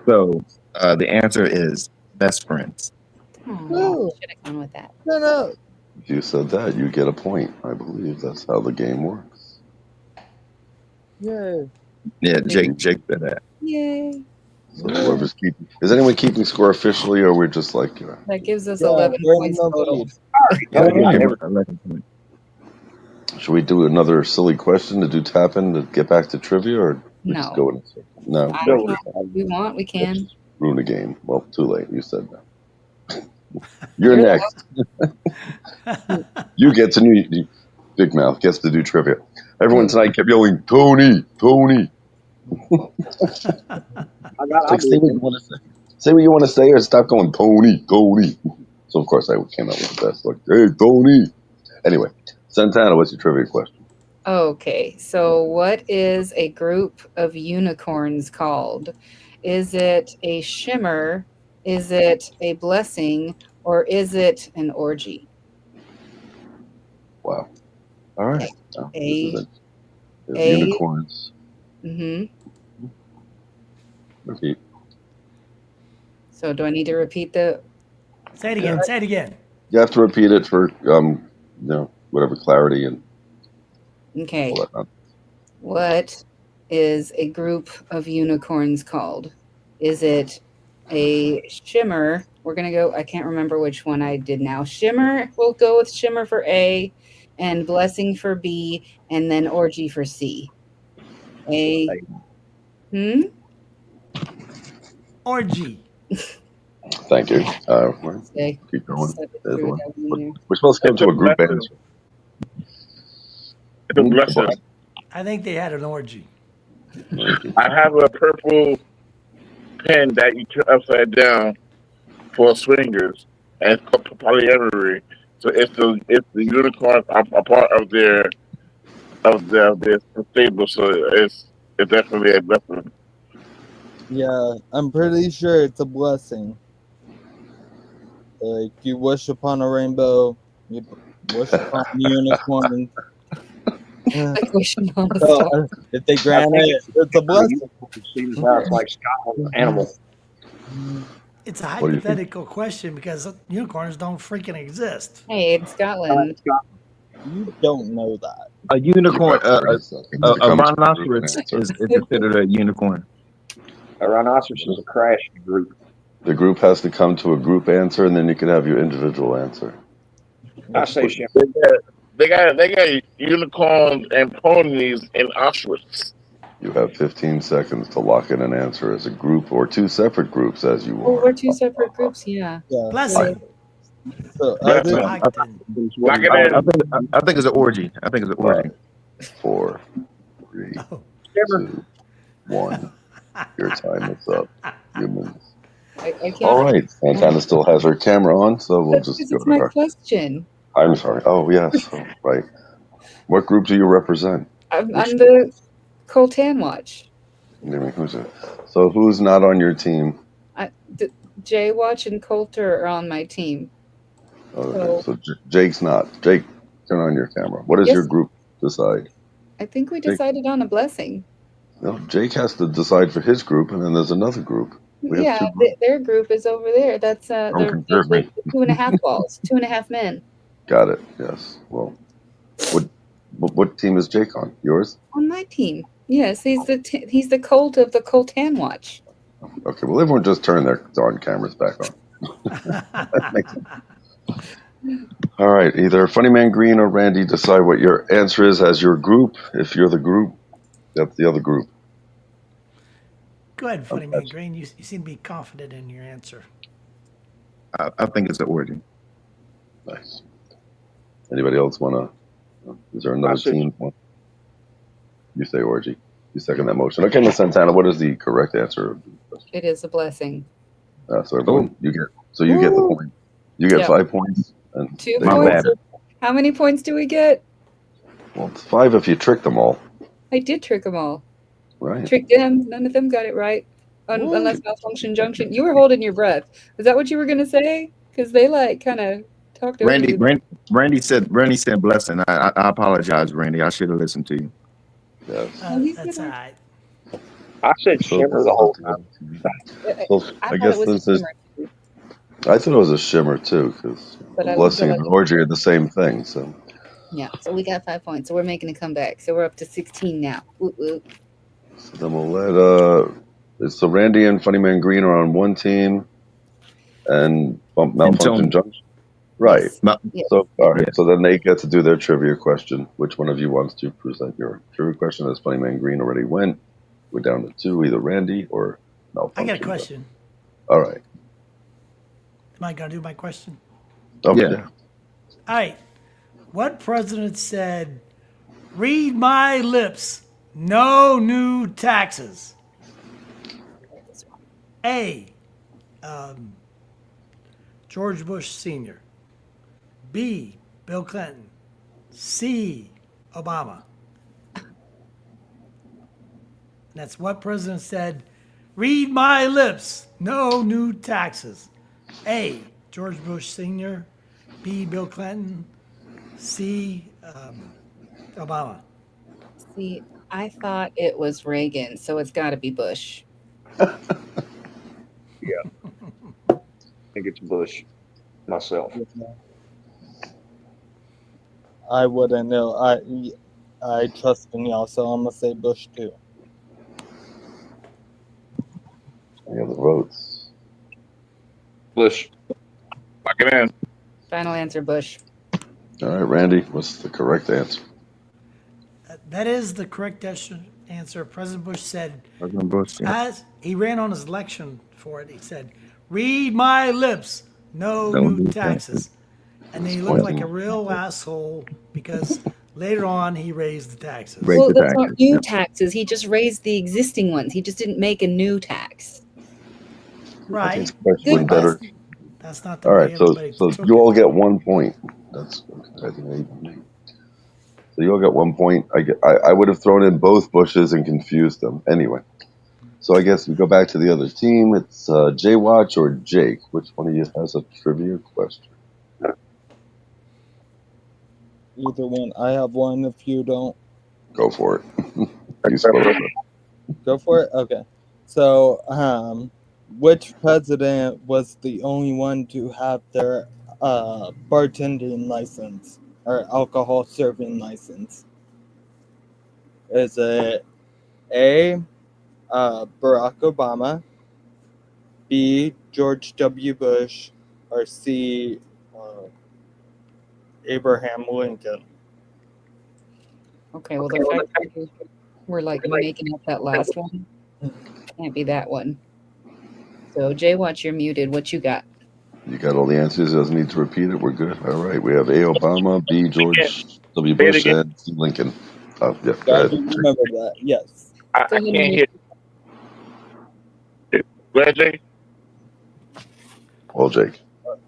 Speaker 8: So the answer is Best Friends.
Speaker 6: Oh, should have gone with that.
Speaker 3: No.
Speaker 5: If you said that, you get a point. I believe that's how the game works.
Speaker 3: Yay.
Speaker 8: Yeah, Jake said that.
Speaker 6: Yay.
Speaker 5: So whoever's keeping, is anyone keeping score officially, or we're just like,
Speaker 6: That gives us
Speaker 3: Yeah,
Speaker 6: 11
Speaker 3: we're in
Speaker 6: points
Speaker 3: the
Speaker 6: total.
Speaker 3: lead.
Speaker 5: Should we do another silly question to do tap in to get back to trivia, or we just
Speaker 6: No.
Speaker 5: go in a circle? No,
Speaker 6: I don't know. If we want, we can.
Speaker 5: ruin the game. Well, too late. You said that. You're next. You get to do Big Mouth gets to do trivia. Everyone tonight kept yelling, Tony, Tony. Like, say what you want to say. Say what you want to say, or stop going Tony, Tony. So of course I came out with the best. Like, hey, Tony. Anyway, Santana, what's your trivia question?
Speaker 6: Okay, so what is a group of unicorns called? Is it a shimmer? Is it a blessing? Or is it an orgy?
Speaker 5: Wow. All right. Now, this is unicorns.
Speaker 6: Mm-hmm.
Speaker 5: Repeat.
Speaker 6: So do I need to repeat the?
Speaker 2: Say it again. Say it again.
Speaker 5: You have to repeat it for whatever clarity and.
Speaker 6: Okay. What is a group of unicorns called? Is it a shimmer? We're going to go, I can't remember which one I did now. Shimmer, we'll go with shimmer for A, and blessing for B, and then orgy for C.
Speaker 2: Orgy.
Speaker 5: Thank you. Keep going. We're supposed to come to a group answer.
Speaker 7: It's a blessing.
Speaker 2: I think they had an orgy.
Speaker 7: I have a purple pen that you turn upside down for swingers, and it's called polyamory. So if the unicorns are a part of their stable, so it's definitely a blessing.
Speaker 3: Yeah, I'm pretty sure it's a blessing. Like you wish upon a rainbow, you wish upon a unicorn.
Speaker 6: Like wishing on a
Speaker 3: So
Speaker 6: star.
Speaker 3: if they
Speaker 10: I
Speaker 3: grant
Speaker 10: think
Speaker 3: it, it's a blessing.
Speaker 10: seems like Scotland's animal.
Speaker 2: It's a
Speaker 5: What do you think?
Speaker 2: hypothetical question because unicorns don't freaking exist.
Speaker 6: Hey, in Scotland.
Speaker 3: You don't know that.
Speaker 8: A
Speaker 5: You
Speaker 8: unicorn,
Speaker 5: have 30 seconds to
Speaker 8: a
Speaker 5: come to a group and
Speaker 8: rhinoceros
Speaker 5: answer.
Speaker 8: is considered a unicorn.
Speaker 10: A rhinoceros is a crash group.
Speaker 5: The group has to come to a group answer, and then you can have your individual answer.
Speaker 10: I say shimmer.
Speaker 7: They got unicorns and ponies in Auschwitz.
Speaker 5: You have 15 seconds to lock in an answer as a group or two separate groups as you
Speaker 6: Oh,
Speaker 5: are.
Speaker 6: we're two separate groups. Yeah.
Speaker 3: Yeah.
Speaker 2: Blessing.
Speaker 3: So
Speaker 7: Blessing.
Speaker 2: Plankton.
Speaker 7: Lock it in.
Speaker 8: I think it's an orgy. I think it's an orgy.
Speaker 5: 5, 4, 3,
Speaker 2: Oh,
Speaker 10: Shimmer.
Speaker 5: 2, 1. Your time is up, humans.
Speaker 6: I can't.
Speaker 5: All right. Santana still has her camera on, so we'll
Speaker 6: That's
Speaker 5: just
Speaker 6: because
Speaker 5: go
Speaker 6: it's
Speaker 5: to
Speaker 6: my
Speaker 5: her.
Speaker 6: question.
Speaker 5: I'm sorry. Oh, yes. Oh, right. What group do you represent?
Speaker 6: I'm the Coltan Watch.
Speaker 5: I mean, who's it? So who's not on your team?
Speaker 6: Jay Watch and Coulter are on my team.
Speaker 5: Okay, so Jake's not. Jake, turn on your camera. What does
Speaker 6: Yes.
Speaker 5: your group decide?
Speaker 6: I think we
Speaker 5: Jake.
Speaker 6: decided on a blessing.
Speaker 5: No, Jake has to decide for his group, and then there's another group. We have
Speaker 6: Yeah,
Speaker 5: two groups.
Speaker 6: their group is over there. That's
Speaker 5: Don't
Speaker 6: the
Speaker 5: confuse me.
Speaker 6: 2.5 balls, 2.5 men
Speaker 5: Got it. Yes. Well, what team is Jake on? Yours?
Speaker 6: on my team. Yes, he's the Colt of the Coltan Watch.
Speaker 5: Okay. Well, everyone just turn their darn cameras back on. That makes sense. All right. Either Funny Man Green or Randy decide what your answer is as your group. If you're the group, that's the other group.
Speaker 2: go ahead, Funny Man Green. You seem to be confident in your answer.
Speaker 8: I think it's an orgy.
Speaker 5: Nice. Anybody else want to? Is there another team? You say orgy. You second that motion. Okay, Ms. Santana, what is the correct answer?
Speaker 6: It is a blessing.
Speaker 5: So everyone, you get the point. You get 5 points. And
Speaker 6: 2
Speaker 5: they
Speaker 6: points.
Speaker 5: get-
Speaker 6: How many points do we get?
Speaker 5: Well, it's 5 if you trick them all.
Speaker 6: I did trick them all.
Speaker 5: Right.
Speaker 6: Tricked them. None of them got it right. Unless malfunction junction. You were holding your breath. Is that what you were gonna say? Because they kind of talked over you.
Speaker 8: Randy said blessing. I apologize, Randy. I should have listened to you.
Speaker 5: Yes.
Speaker 2: That's all right.
Speaker 10: I said shimmer the whole time.
Speaker 5: I guess this is. I thought it was a shimmer too, because blessing and orgy are the same thing. So.
Speaker 6: Yeah. So we got 5 points. So we're making a comeback. So we're up to 16 now. Woo.
Speaker 5: So then we'll let so Randy and Funny Man Green are on one team, and Malfunction Junction. Right.
Speaker 6: Yes.
Speaker 5: So all right. So then they get to do their trivia question. Which one of you wants to present your trivia question? As Funny Man Green already went. We're down to 2, either Randy or Malfunction.
Speaker 2: I got a question.
Speaker 5: All right.
Speaker 2: Am I going to do my question?
Speaker 5: Okay.
Speaker 2: All right. What president said, "Read my lips, no new taxes"? A. George Bush Sr. B. Bill Clinton. C. Obama. That's what president said, "Read my lips, no new taxes." A. George Bush Sr. B. Bill Clinton. C. Obama.
Speaker 6: See, I thought it was Reagan, so it's got to be Bush.
Speaker 10: Yeah. I think it's Bush myself.
Speaker 3: I wouldn't know. I trust in y'all, so I'm gonna say Bush too.
Speaker 5: Any other votes?
Speaker 7: Bush. Lock it in.
Speaker 6: Final answer, Bush.
Speaker 5: All right, Randy, what's the correct answer?
Speaker 2: That is the correct answer. President Bush said,
Speaker 8: President Bush,
Speaker 2: as he ran on his election for it, he said, "Read my lips, no new taxes." And he looked like a real asshole because Later on, he raised the taxes.
Speaker 8: Raise
Speaker 6: Well,
Speaker 8: the
Speaker 6: those aren't
Speaker 8: taxes.
Speaker 6: new
Speaker 8: Yep.
Speaker 6: taxes. He just raised the existing ones. He just didn't make a new tax.
Speaker 5: I think
Speaker 2: Right,
Speaker 5: it's question
Speaker 6: Good
Speaker 2: but
Speaker 5: better.
Speaker 2: that's not the
Speaker 5: All
Speaker 2: way
Speaker 5: right, so
Speaker 2: everybody
Speaker 5: so
Speaker 2: took
Speaker 5: you
Speaker 2: it.
Speaker 5: all get 1 point. That's I think so you all got 1 point. I would have thrown in both bushes and confused them. Anyway, so I guess we go back to the other team. It's Jay Watch or Jake. Which one of you has a trivia question?
Speaker 3: Either one. I have one if you don't.
Speaker 5: Go for it. You spoke.
Speaker 3: Go for it? Okay. So, which president was the only one to have their bartending license or alcohol serving license? Is it A, Barack Obama, B, George W. Bush, or C, Abraham Lincoln?
Speaker 6: Okay, well, the fact that we're like making up that last one can't be that one. So, Jay Watch, you're muted. What you got?
Speaker 5: You got all the answers. Doesn't need to repeat it. We're good. All right. We have A. Obama, B. George W.
Speaker 7: Say it
Speaker 5: Bush,
Speaker 7: again.
Speaker 5: and C. Lincoln. Oh, yeah. Go
Speaker 3: I
Speaker 5: ahead.
Speaker 3: do remember that. Yes.
Speaker 7: I
Speaker 6: Go ahead and
Speaker 7: can't
Speaker 6: read.
Speaker 7: hear. Go ahead, Jay.
Speaker 5: Well, Jake.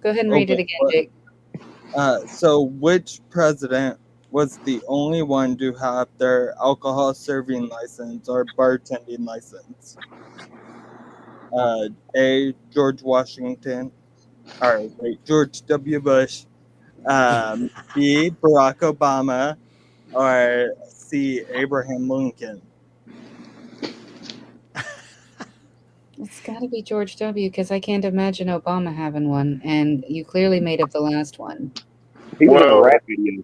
Speaker 6: Go ahead and read it
Speaker 3: Okay.
Speaker 6: again, Jake.
Speaker 3: So, which president was the only one to have their alcohol serving license or bartending license? A, George Washington, or wait, George W. Bush, B, Barack Obama, or C, Abraham Lincoln.
Speaker 6: It's got to be George W. because I can't imagine Obama having one, and you clearly made up the last one.
Speaker 10: He was in a
Speaker 7: Well,
Speaker 10: rap video.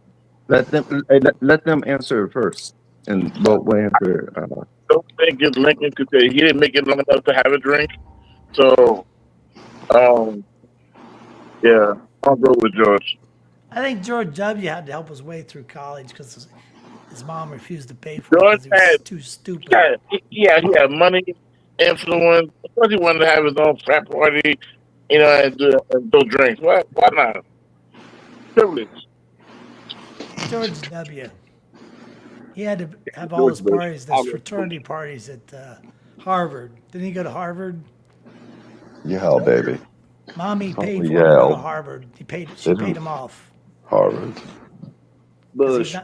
Speaker 8: Let them answer first, and we'll answer.
Speaker 7: don't think it's Lincoln because he didn't make it long enough to have a drink. So, um, yeah, I'll go with George.
Speaker 2: I think George W. had to help his way through college because his mom refused to pay for it
Speaker 7: George
Speaker 2: because he
Speaker 7: had,
Speaker 2: was too stupid.
Speaker 7: he had money, influence. Of course, he wanted to have his own frat party, and do drinks. Why not? Privilege.
Speaker 2: George W. He had to have all
Speaker 10: George
Speaker 2: his
Speaker 10: Bush.
Speaker 2: parties, those fraternity parties at Harvard. Didn't he go to Harvard?
Speaker 5: Yeah, baby.
Speaker 2: Mommy paid
Speaker 5: Probably
Speaker 2: for him to go to
Speaker 5: Yale.
Speaker 2: Harvard. She
Speaker 5: Did
Speaker 2: paid
Speaker 5: him.
Speaker 2: him off
Speaker 5: Harvard.
Speaker 2: because
Speaker 10: Bush.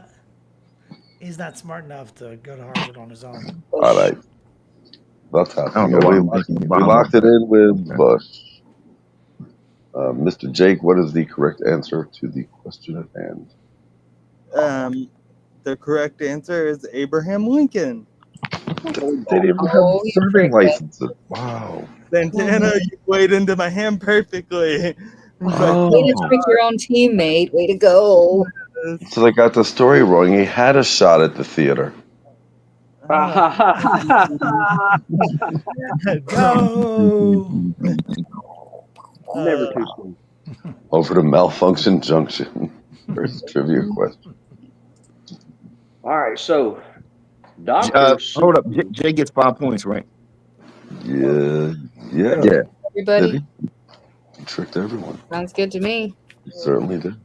Speaker 2: he's not smart enough to go to Harvard on his own.
Speaker 5: All right. That's
Speaker 8: I don't
Speaker 5: happening.
Speaker 8: know why
Speaker 5: We
Speaker 8: I'm
Speaker 5: locked,
Speaker 8: thinking
Speaker 5: we
Speaker 8: Obama.
Speaker 5: locked it in with
Speaker 8: Okay.
Speaker 5: Bush. Mr. Jake, what is the correct answer to the question at hand?
Speaker 3: The correct answer is Abraham Lincoln.
Speaker 5: They didn't even have
Speaker 6: Oh, you
Speaker 5: serving
Speaker 6: tricked us.
Speaker 5: licenses. Wow.
Speaker 3: Santana, you played into my hand perfectly.
Speaker 5: Oh.
Speaker 6: Way to trick your own teammate. Way to go.
Speaker 5: So they got the story wrong. He had a shot at the theater.
Speaker 2: Go.
Speaker 10: Never too soon.
Speaker 5: Over to Malfunction Junction. First trivia question.
Speaker 10: All right, so Doctor
Speaker 8: Hold up. Jay gets 5 points, right?
Speaker 5: Yeah. Yeah.
Speaker 8: Yeah.
Speaker 5: Did
Speaker 6: Everybody,
Speaker 5: he tricked everyone.
Speaker 6: sounds good to me.
Speaker 5: He certainly did.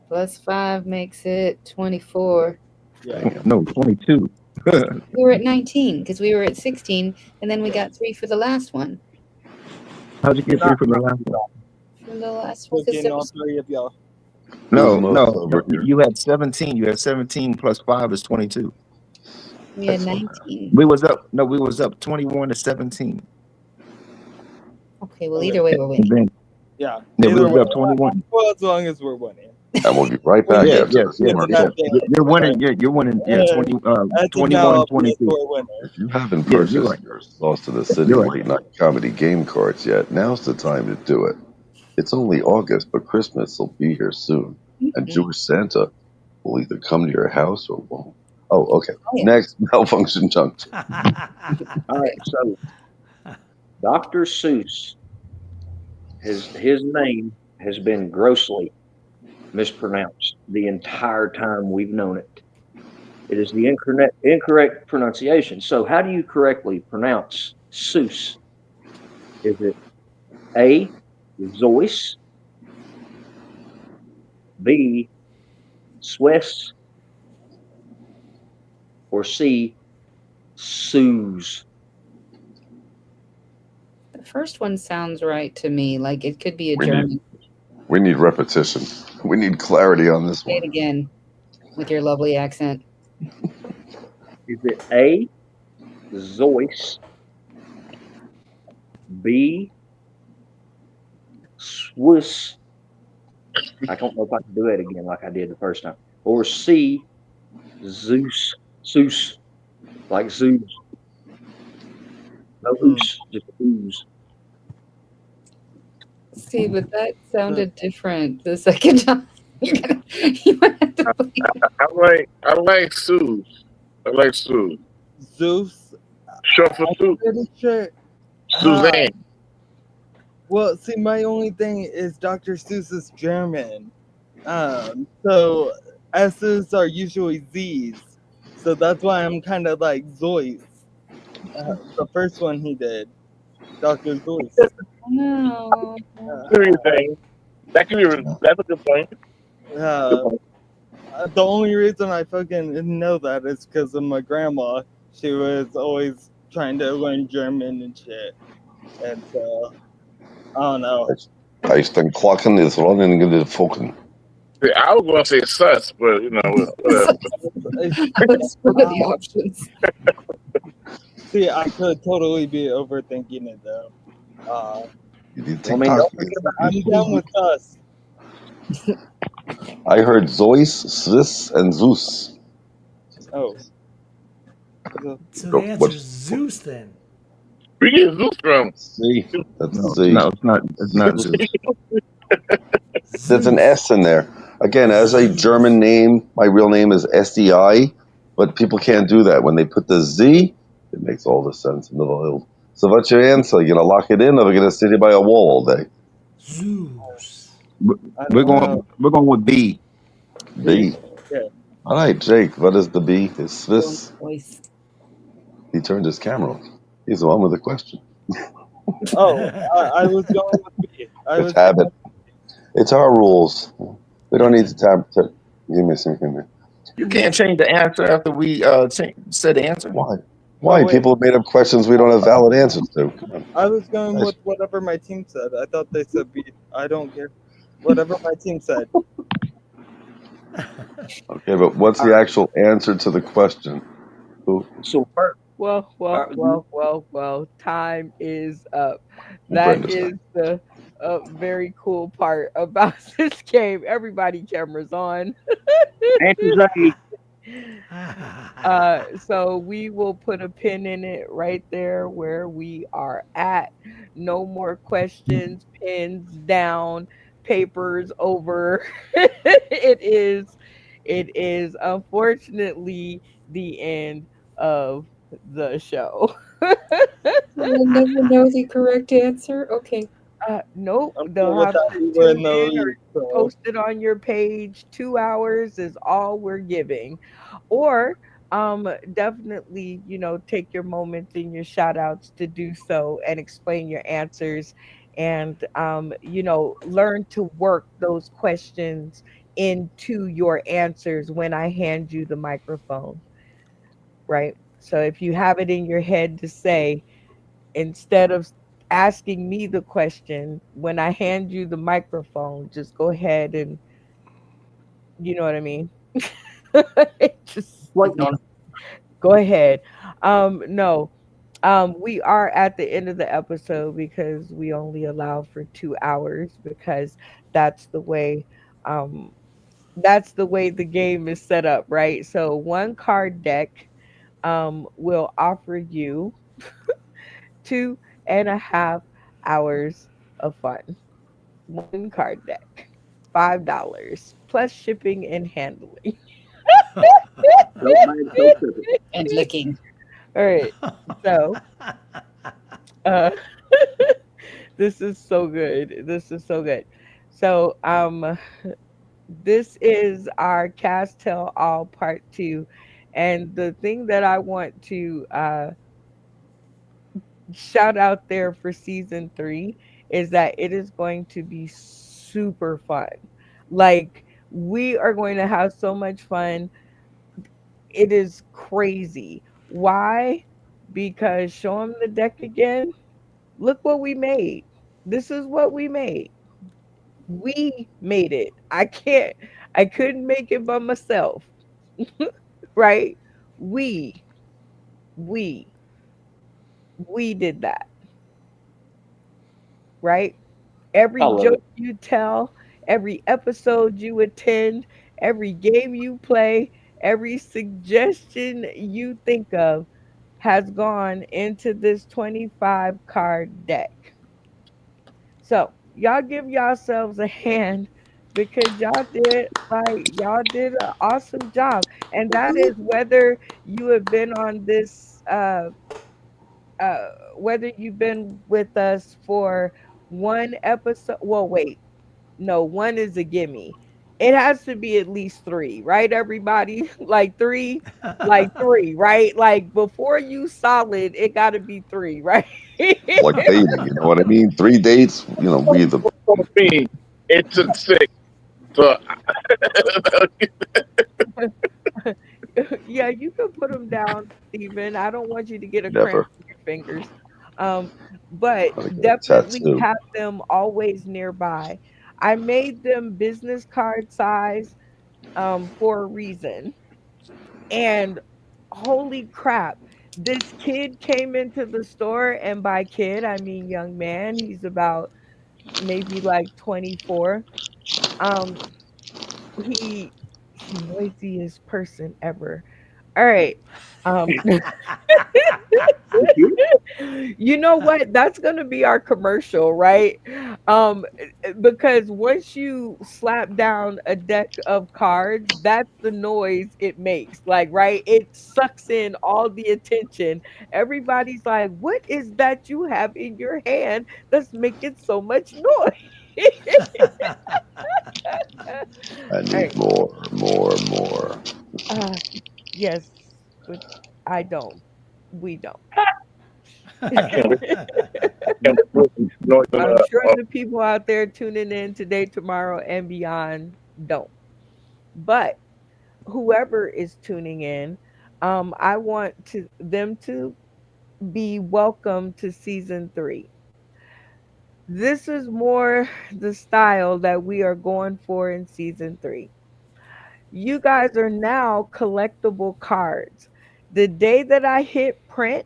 Speaker 6: Plus 5 makes it 24.
Speaker 3: Yeah.
Speaker 8: No, 22.
Speaker 6: We were at 19 because we were at 16, and then we got 3 for the last one.
Speaker 8: How'd you get 3 from the last one?
Speaker 6: From the last one, because
Speaker 3: Looking all three of y'all.
Speaker 8: No,
Speaker 5: Who's most
Speaker 8: no.
Speaker 5: over here?
Speaker 8: You had 17. You had 17 plus 5 is 22.
Speaker 6: we had
Speaker 5: That's not
Speaker 6: 19.
Speaker 8: We was up 21 to 17.
Speaker 6: Okay, well, either way, we're winning.
Speaker 8: And then
Speaker 3: Yeah.
Speaker 8: we
Speaker 3: Either
Speaker 8: was
Speaker 3: way,
Speaker 8: up 21.
Speaker 3: well, as long as we're winning.
Speaker 5: And we'll be right back
Speaker 8: Yeah,
Speaker 5: after this commercial.
Speaker 8: You're winning. You're winning. Yeah, 20,
Speaker 3: That's
Speaker 8: 21
Speaker 3: enough.
Speaker 8: 22.
Speaker 3: We're winning.
Speaker 5: If you haven't
Speaker 8: Yeah, you're
Speaker 5: purchased
Speaker 8: right.
Speaker 5: your Sauce to the City
Speaker 8: You're right.
Speaker 5: late night comedy game cards yet, now's the time to do it. It's only August, but Christmas will be here soon. And Jewish Santa will either come to your house or won't. Oh, okay.
Speaker 6: yeah.
Speaker 5: Next, Malfunction Junction.
Speaker 10: All right, so Dr. Seuss his name has been grossly mispronounced the entire time we've known it. It is the incorrect pronunciation. So, how do you correctly pronounce Seuss? Is it A, Zeus, B, Swiss, or C, Suze?
Speaker 6: The first one sounds right to me. Like it could be a
Speaker 5: We need
Speaker 6: German.
Speaker 5: we need repetition. We need clarity on this
Speaker 6: Say it
Speaker 5: one.
Speaker 6: again with your lovely accent.
Speaker 10: Is it A, Zeus, B, Swiss? I don't know if I can do it again like I did the first time. Or C, Zeus, Zeus, like Zeus, no Oos, just Ooze.
Speaker 6: See, but that sounded different the second time. You might have to believe.
Speaker 7: I like Suze. I like Suze.
Speaker 3: Zeus.
Speaker 7: Short for
Speaker 3: I'm
Speaker 7: Sue.
Speaker 3: pretty sure. Uh,
Speaker 7: Suzanne.
Speaker 3: well, see, my only thing is Dr. Seuss is German. So S's are usually Z's. So that's why I'm kind of like Zeus. The first one he did, Dr. Zeus.
Speaker 6: No.
Speaker 7: Give me a thing. That's a good point. Good
Speaker 3: Uh,
Speaker 7: point.
Speaker 3: the only reason I fucking know that is because of my grandma. She was always trying to learn German and shit. And so, I don't know.
Speaker 5: Ice den Klocken is running in the Falcon.
Speaker 7: See, I was going to say sus, but whatever.
Speaker 6: That's one of the options.
Speaker 3: See, I could totally be overthinking it though.
Speaker 5: You need
Speaker 10: I mean,
Speaker 5: TikTok.
Speaker 3: I'm down with us.
Speaker 5: I heard Zeus, Swiss, and Zeus.
Speaker 3: Oh,
Speaker 2: So the
Speaker 5: Go.
Speaker 2: answer
Speaker 5: What?
Speaker 2: is Zeus then.
Speaker 7: We get Zeus from.
Speaker 5: C. That's
Speaker 8: No,
Speaker 5: C.
Speaker 8: no, it's not Zeus.
Speaker 5: There's an
Speaker 2: Zeus.
Speaker 5: S in there. Again, as a German name, my real name is SDI, but people can't do that. When they put the Z, it makes all the sense in the world. So what's your answer? You gonna lock it in, or we gonna sit here by a wall all day?
Speaker 2: Zeus.
Speaker 3: I
Speaker 8: We're
Speaker 3: don't know.
Speaker 8: going with B.
Speaker 5: B.
Speaker 3: Yeah.
Speaker 5: All right, Jake. What is the B? It's Swiss.
Speaker 6: Voice.
Speaker 5: He turned his camera off. He's the one with the question.
Speaker 3: Oh, I was going with B. I
Speaker 5: It's
Speaker 3: was going
Speaker 5: habit. It's our rules. We don't need to tap. Give me a second.
Speaker 8: You can't change the answer after we said the answer.
Speaker 5: Why?
Speaker 3: Oh,
Speaker 5: Why?
Speaker 3: wait.
Speaker 5: People have made up questions we don't have valid answers to. Come on.
Speaker 3: I was going
Speaker 5: Guys.
Speaker 3: with whatever my team said. I thought they said B. I don't care. Whatever my team said.
Speaker 5: Okay, but what's the actual answer to the question? Who?
Speaker 10: so first,
Speaker 4: Well. Time is up. That
Speaker 5: Brenda's
Speaker 4: is
Speaker 5: time.
Speaker 4: the very cool part about this game. Everybody cameras on.
Speaker 10: answer's A.
Speaker 4: So we will put a pin in it right there where we are at. No more questions, pins down, papers over. It is unfortunately the end of the show.
Speaker 6: We'll never know the correct answer. Okay.
Speaker 4: Nope,
Speaker 3: I'm
Speaker 4: they'll
Speaker 3: cool with
Speaker 4: have
Speaker 3: that.
Speaker 4: to
Speaker 3: We were
Speaker 4: tune
Speaker 3: in the
Speaker 4: in or
Speaker 3: lead. So.
Speaker 4: post it on your page. 2 hours is all we're giving. Or definitely, take your moments and your shout outs to do so and explain your answers and learn to work those questions into your answers when I hand you the microphone, right? So if you have it in your head to say, instead of asking me the question, when I hand you the microphone, just go ahead and, you know what I mean? Just
Speaker 10: Waiting on it.
Speaker 4: go ahead. No. We are at the end of the episode because we only allow for 2 hours because that's the way um that's the way the game is set up, right? So one card deck will offer you 2.5 hours of fun. One card deck, $5 plus shipping and handling.
Speaker 10: Don't mind, don't trip it.
Speaker 6: And licking.
Speaker 4: All right. So, uh this is so good. This is so good. So, this is our Cast Tell All Part 2. And the thing that I want to shout out there for season 3 is that it is going to be super fun. Like, we are going to have so much fun. It is crazy. Why? Because show them the deck again. Look what we made. This is what we made. We made it. I couldn't make it by myself. Right? We, we, we did that. Right?
Speaker 10: I
Speaker 4: Every
Speaker 10: love
Speaker 4: joke
Speaker 10: it.
Speaker 4: you tell, every episode you attend, every game you play, every suggestion you think of has gone into this 25 card deck. So, y'all give yourselves a hand because y'all did an awesome job. And that is whether you have been on this uh whether you've been with us for one episode. Well, wait, no, one is a gimme. It has to be at least three, right, everybody? Like three, right? Like before you solid, it got to be three, right?
Speaker 5: It's like dating, you know what I mean? 3 dates, we the
Speaker 7: For me, it took six. So
Speaker 4: Yeah, you can put them down, Stephen. I don't want you to get a cramp
Speaker 5: never
Speaker 4: in your fingers. Um, but
Speaker 5: gonna get a
Speaker 4: definitely
Speaker 5: tattoo.
Speaker 4: have them always nearby. I made them business card size for a reason. And holy crap, this kid came into the store, and by kid, I mean young man. He's about maybe like 24. Um, he noisiest person ever. All right. Um, you know what? That's gonna be our commercial, right? Because once you slap down a deck of cards, that's the noise it makes. Like, right? It sucks in all the attention. Everybody's like, "What is that you have in your hand that's making so much noise?"
Speaker 5: I
Speaker 4: All
Speaker 5: need
Speaker 4: right.
Speaker 5: more.
Speaker 4: Uh, yes, but I don't. We don't.
Speaker 7: I can't wait. I can't wait to noise
Speaker 4: I'm sure the people out there tuning in today, tomorrow, and beyond don't. But whoever is tuning in, I want to them to be welcome to season 3. This is more the style that we are going for in season 3. You guys are now collectible cards. The day that I hit print,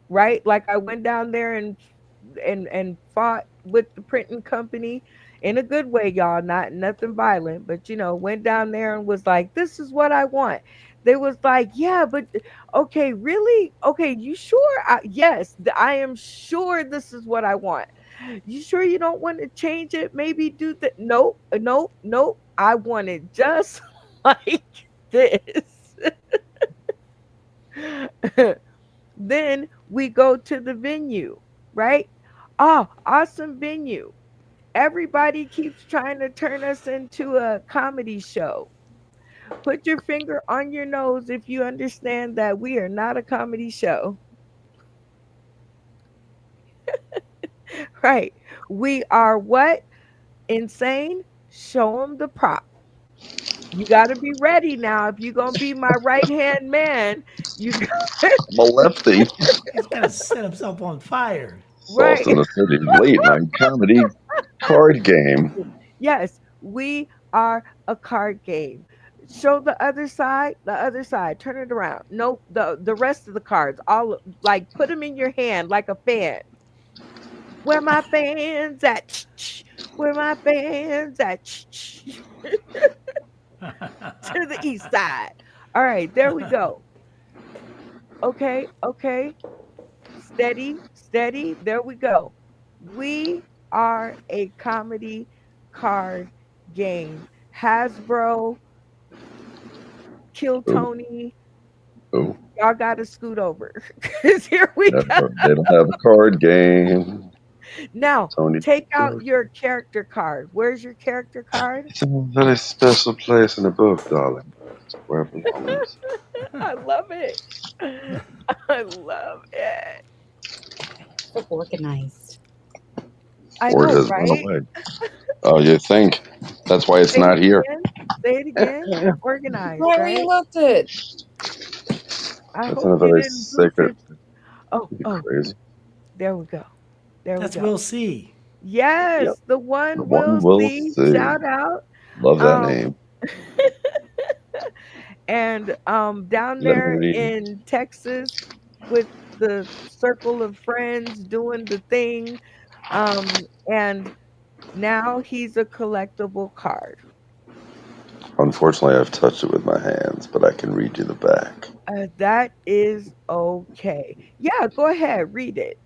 Speaker 4: right? Like I went down there and fought with the printing company in a good way, y'all, not nothing violent, but went down there and was like, "This is what I want." They was like, "Yeah, but okay, really? Okay, you sure?" Yes, I am sure this is what I want. You sure you don't want to change it? Maybe do that? Nope, nope, nope. I want it just like this. Then we go to the venue, right? Oh, awesome venue. Everybody keeps trying to turn us into a comedy show. Put your finger on your nose if you understand that we are not a comedy show. Right. We are what? Insane? Show them the prop. You got to be ready now. If you're going to be my right hand man, you got,
Speaker 5: I'm a lefty.
Speaker 2: He's gonna set himself on fire.
Speaker 5: Sauce in
Speaker 4: right.
Speaker 5: the City late night comedy card game.
Speaker 4: Yes, we are a card game. Show the other side. Turn it around. Nope, the rest of the cards, all like put them in your hand like a fan. Where my fans at? Where my fans at? To the east side. All right, there we go. Okay, okay. Steady, steady. There we go. We are a comedy card game. Hasbro, Kill
Speaker 5: Ooh,
Speaker 4: Tony,
Speaker 5: ooh.
Speaker 4: y'all got to scoot over because here we go.
Speaker 5: They don't have a card game.
Speaker 4: Now,
Speaker 5: Tony.
Speaker 4: take out your character card. Where's your character card?
Speaker 5: It's a very special place in the book, darling. It's where it belongs.
Speaker 4: I love it. I love it.
Speaker 6: So organized.
Speaker 4: I
Speaker 5: Or it
Speaker 4: know,
Speaker 5: has run
Speaker 4: right?
Speaker 5: away. Oh, you think? That's why it's
Speaker 4: Say it
Speaker 5: not here.
Speaker 4: again. Say it again. Organized,
Speaker 6: Why were you
Speaker 4: right?
Speaker 6: left it?
Speaker 4: I
Speaker 5: That's in
Speaker 4: hope
Speaker 5: a
Speaker 4: you
Speaker 5: very
Speaker 4: didn't lose
Speaker 5: sacred.
Speaker 4: your. Oh,
Speaker 5: You'd be
Speaker 4: oh,
Speaker 5: crazy.
Speaker 4: there we go. There we
Speaker 2: That's
Speaker 4: go.
Speaker 2: we'll see.
Speaker 5: Yep.
Speaker 4: Yes, the
Speaker 5: The
Speaker 4: one
Speaker 5: one
Speaker 4: will
Speaker 5: will
Speaker 4: see.
Speaker 5: see.
Speaker 4: Shout out.
Speaker 5: Love that
Speaker 4: Um,
Speaker 5: name.
Speaker 4: and down
Speaker 5: Let me
Speaker 4: there
Speaker 5: read.
Speaker 4: in Texas with the circle of friends doing the thing. And now he's a collectible card.
Speaker 5: Unfortunately, I've touched it with my hands, but I can read you the back.
Speaker 4: That is okay. Yeah, go ahead, read it.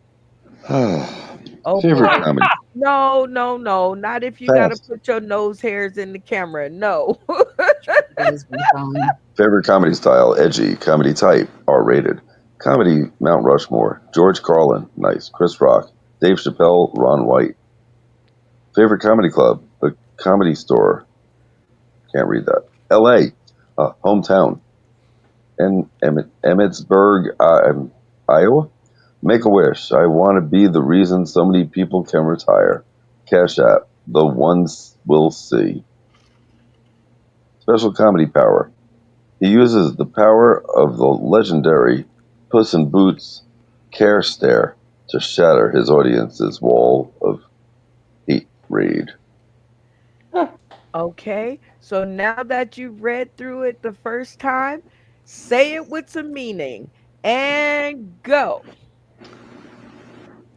Speaker 4: Oh
Speaker 5: Favorite
Speaker 4: boy.
Speaker 5: comedy?
Speaker 4: No, no, no. Not if you got to
Speaker 5: Fast.
Speaker 4: put your nose hairs in the camera. No.
Speaker 6: Please be fun.
Speaker 5: Favorite comedy style? Edgy. Comedy type? R-rated. Comedy Mount Rushmore. George Carlin. Nice. Chris Rock. Dave Chappelle. Ron White. Favorite comedy club? The Comedy Store. Can't read that. L.A. Hometown. And Emmitsburg, Iowa. Make a wish. I want to be the reason so many people can retire. Cash App. The ones will see. Special comedy power. He uses the power of the legendary Puss in Boots care stare to shatter his audience's wall of hate rage.
Speaker 4: Okay. So now that you've read through it the first time, say it with some meaning and go.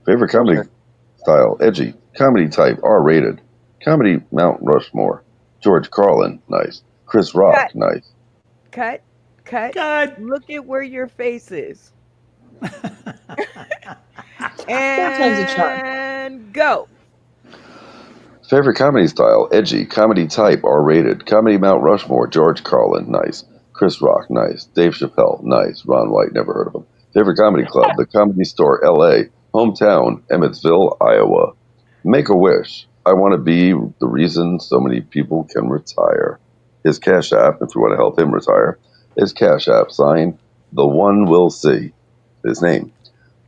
Speaker 5: Favorite comedy
Speaker 3: Okay.
Speaker 5: style? Edgy. Comedy type? R-rated. Comedy Mount Rushmore. George Carlin. Nice. Chris
Speaker 4: Cut,
Speaker 5: Rock. Nice.
Speaker 4: cut, cut.
Speaker 2: Good.
Speaker 4: Look at where your face is.
Speaker 6: Sometimes a charm.
Speaker 4: And go.
Speaker 5: Favorite comedy style? Edgy. Comedy type? R-rated. Comedy Mount Rushmore. George Carlin. Nice. Chris Rock. Nice. Dave Chappelle. Nice. Ron White. Never heard of him. Favorite comedy club? The Comedy Store. L.A. Hometown. Emmitsville, Iowa. Make a wish. I want to be the reason so many people can retire. His Cash App, if you want to help him retire, his Cash App sign, the one will see. His name.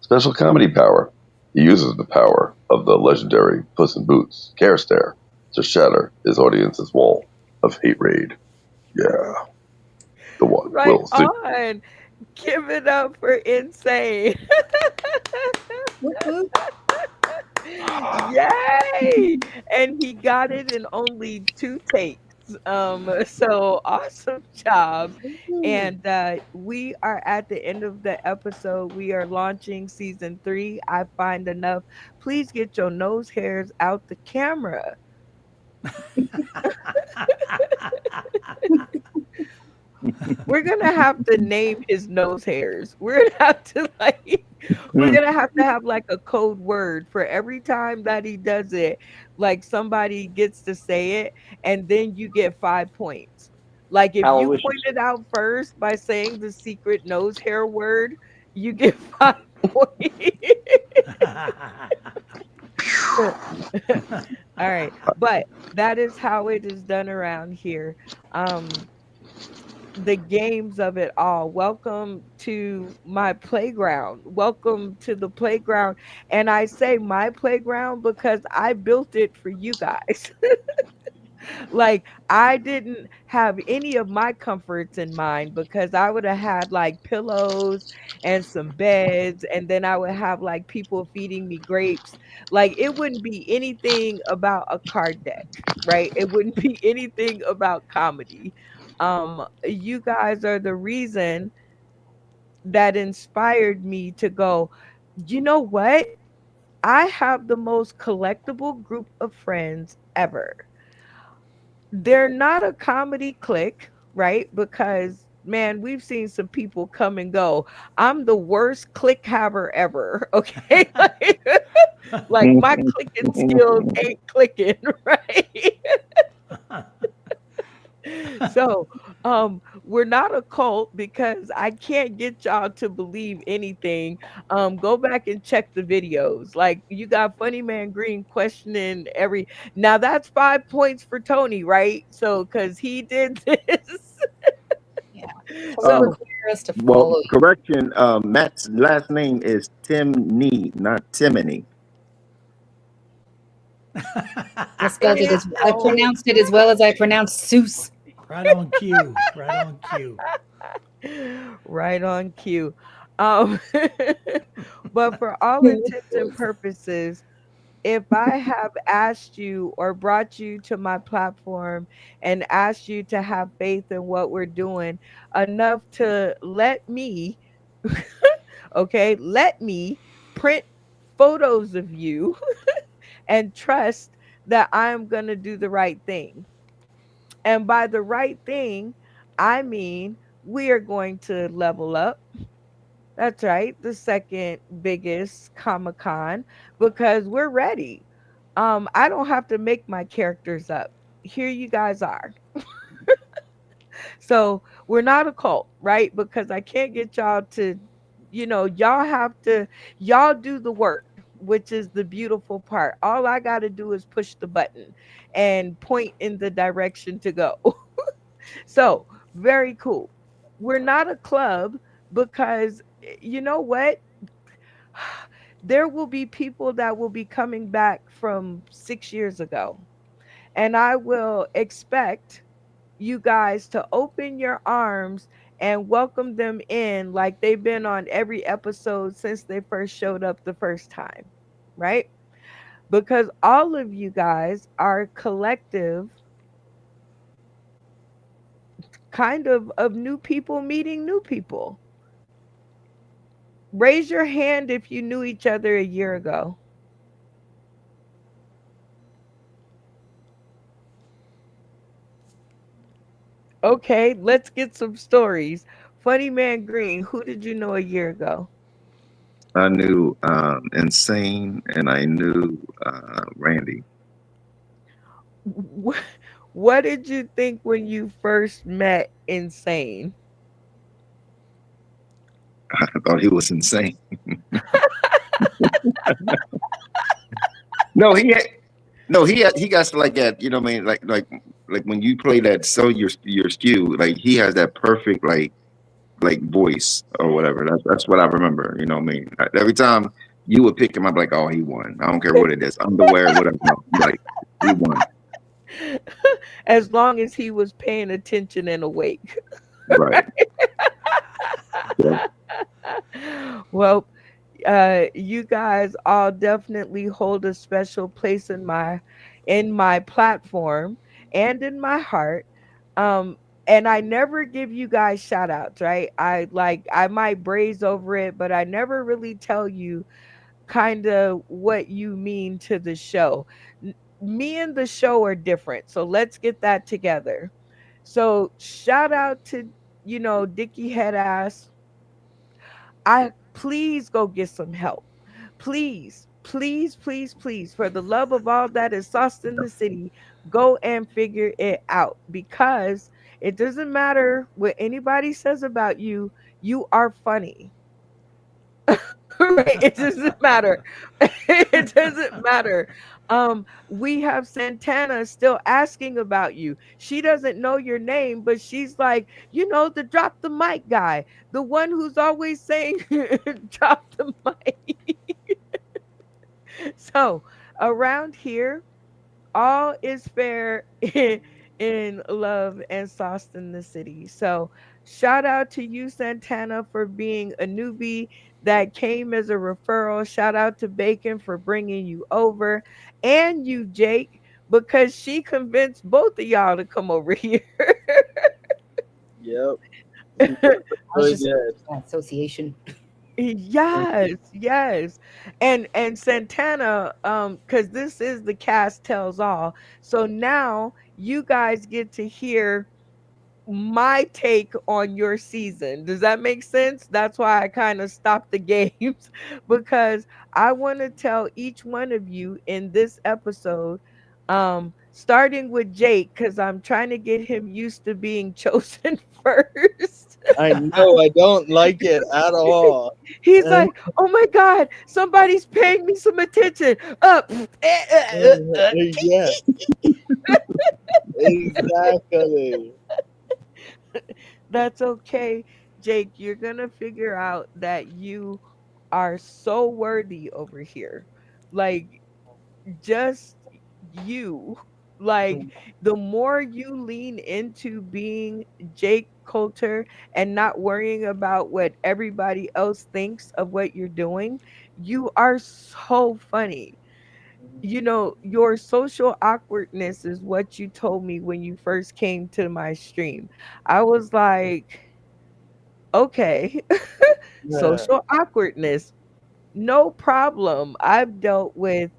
Speaker 5: Special comedy power. He uses the power of the legendary Puss in Boots care stare to shatter his audience's wall of hate raid. Yeah, the one
Speaker 4: Right
Speaker 5: will see.
Speaker 4: on. Give it up for insane.
Speaker 6: Whoop, whoop.
Speaker 4: Yay! And he got it in only 2 takes. So awesome job.
Speaker 6: Woo-hoo.
Speaker 4: And we are at the end of the episode. We are launching season 3. I find enough. Please get your nose hairs out the camera. We're gonna have to name his nose hairs. We're gonna have to like we're gonna have like a code word for every time that he does it. Like somebody gets to say it, and then you get 5 points. Like if you point
Speaker 10: Aloysius.
Speaker 4: it out first by saying the secret nose hair word, you get 5 points. All right, but that is how it is done around here. Um, the games of it all. Welcome to my playground. Welcome to the playground. And I say my playground because I built it for you guys. Like I didn't have any of my comforts in mind because I would have had like pillows and some beds, and then I would have like people feeding me grapes. Like it wouldn't be anything about a card deck, right? It wouldn't be anything about comedy. You guys are the reason that inspired me to go, you know what? I have the most collectible group of friends ever. They're not a comedy clique, right? Because man, we've seen some people come and go. I'm the worst click haver ever. Okay. Like my clicking skills ain't clicking, right? So we're not a cult because I can't get y'all to believe anything. Go back and check the videos. Like you got Funny Man Green questioning every. Now that's 5 points for Tony, right? So because he did this.
Speaker 6: Yeah. Tony
Speaker 8: Um,
Speaker 4: So
Speaker 6: require us to
Speaker 8: well,
Speaker 6: follow you.
Speaker 8: correction. Matt's last name is Tim Nee, not Timony.
Speaker 6: I spelled
Speaker 4: it
Speaker 6: it
Speaker 4: is
Speaker 6: as I
Speaker 4: so
Speaker 6: pronounced it as well as I pronounced Seuss.
Speaker 2: Right on cue. Right on cue.
Speaker 4: Right on cue. Um, but for all intents and purposes, if I have asked you or brought you to my platform and asked you to have faith in what we're doing enough to let me, okay, let me print photos of you and trust that I'm going to do the right thing. And by the right thing, I mean we are going to level up. That's right, the second biggest Comic Con, because we're ready. I don't have to make my characters up. Here you guys are. So we're not a cult, right? Because I can't get y'all to, y'all have to, y'all do the work, which is the beautiful part. All I got to do is push the button and point in the direction to go. So very cool. We're not a club because you know what? There will be people that will be coming back from 6 years ago. And I will expect you guys to open your arms and welcome them in like they've been on every episode since they first showed up the first time, right? Because all of you guys are collective kind of new people meeting new people. Raise your hand if you knew each other a year ago. Okay, let's get some stories. Funny Man Green, who did you know a year ago?
Speaker 8: I knew Insane, and I knew Randy.
Speaker 4: Wh- What did you think when you first met Insane?
Speaker 8: I thought he was insane. No, he got like that. You know what I mean? Like when you play that, so your skew, like he has that perfect like voice or whatever. That's what I remember. You know what I mean? Every time you would pick him up, like, oh, he won. I don't care what it is, underwear, whatever. No, like he won.
Speaker 4: As long as he was paying attention and awake.
Speaker 8: Right. Yeah.
Speaker 4: Well, you guys all definitely hold a special place in my platform and in my heart. Um, and I never give you guys shout outs, right? I might braze over it, but I never really tell you kind of what you mean to the show. Me and the show are different. So let's get that together. So shout out to, Dicky Head Ass. I please go get some help. Please, please, please, please, for the love of all that is sauced in the city, go and figure it out because it doesn't matter what anybody says about you, you are funny. Right? It doesn't matter. It doesn't matter. We have Santana still asking about you. She doesn't know your name, but she's like, the drop the mic guy, the one who's always saying drop the mic. So around here, all is fair in love and sauce in the city. So shout out to you, Santana, for being a newbie that came as a referral. Shout out to Bacon for bringing you over, and you, Jake, because she convinced both of y'all to come over here.
Speaker 3: Yep.
Speaker 6: I was
Speaker 3: Really
Speaker 6: just
Speaker 3: good.
Speaker 6: association.
Speaker 4: Yes, yes. And Santana, because this is the cast tells all. So now you guys get to hear my take on your season. Does that make sense? That's why I kind of stopped the games because I want to tell each one of you in this episode, starting with Jake, because I'm trying to get him used to being chosen first.
Speaker 3: I know I don't like it at all.
Speaker 4: He's like, "Oh my God, somebody's paying me some attention." Up.
Speaker 3: Yeah, exactly.
Speaker 4: That's okay, Jake. You're gonna figure out that you are so worthy over here. Like, just you. Like the more you lean into being Jake Coulter and not worrying about what everybody else thinks of what you're doing, you are so funny. You know, your social awkwardness is what you told me when you first came to my stream. I was like, okay,
Speaker 3: Yeah.
Speaker 4: social awkwardness, no problem. I've dealt with,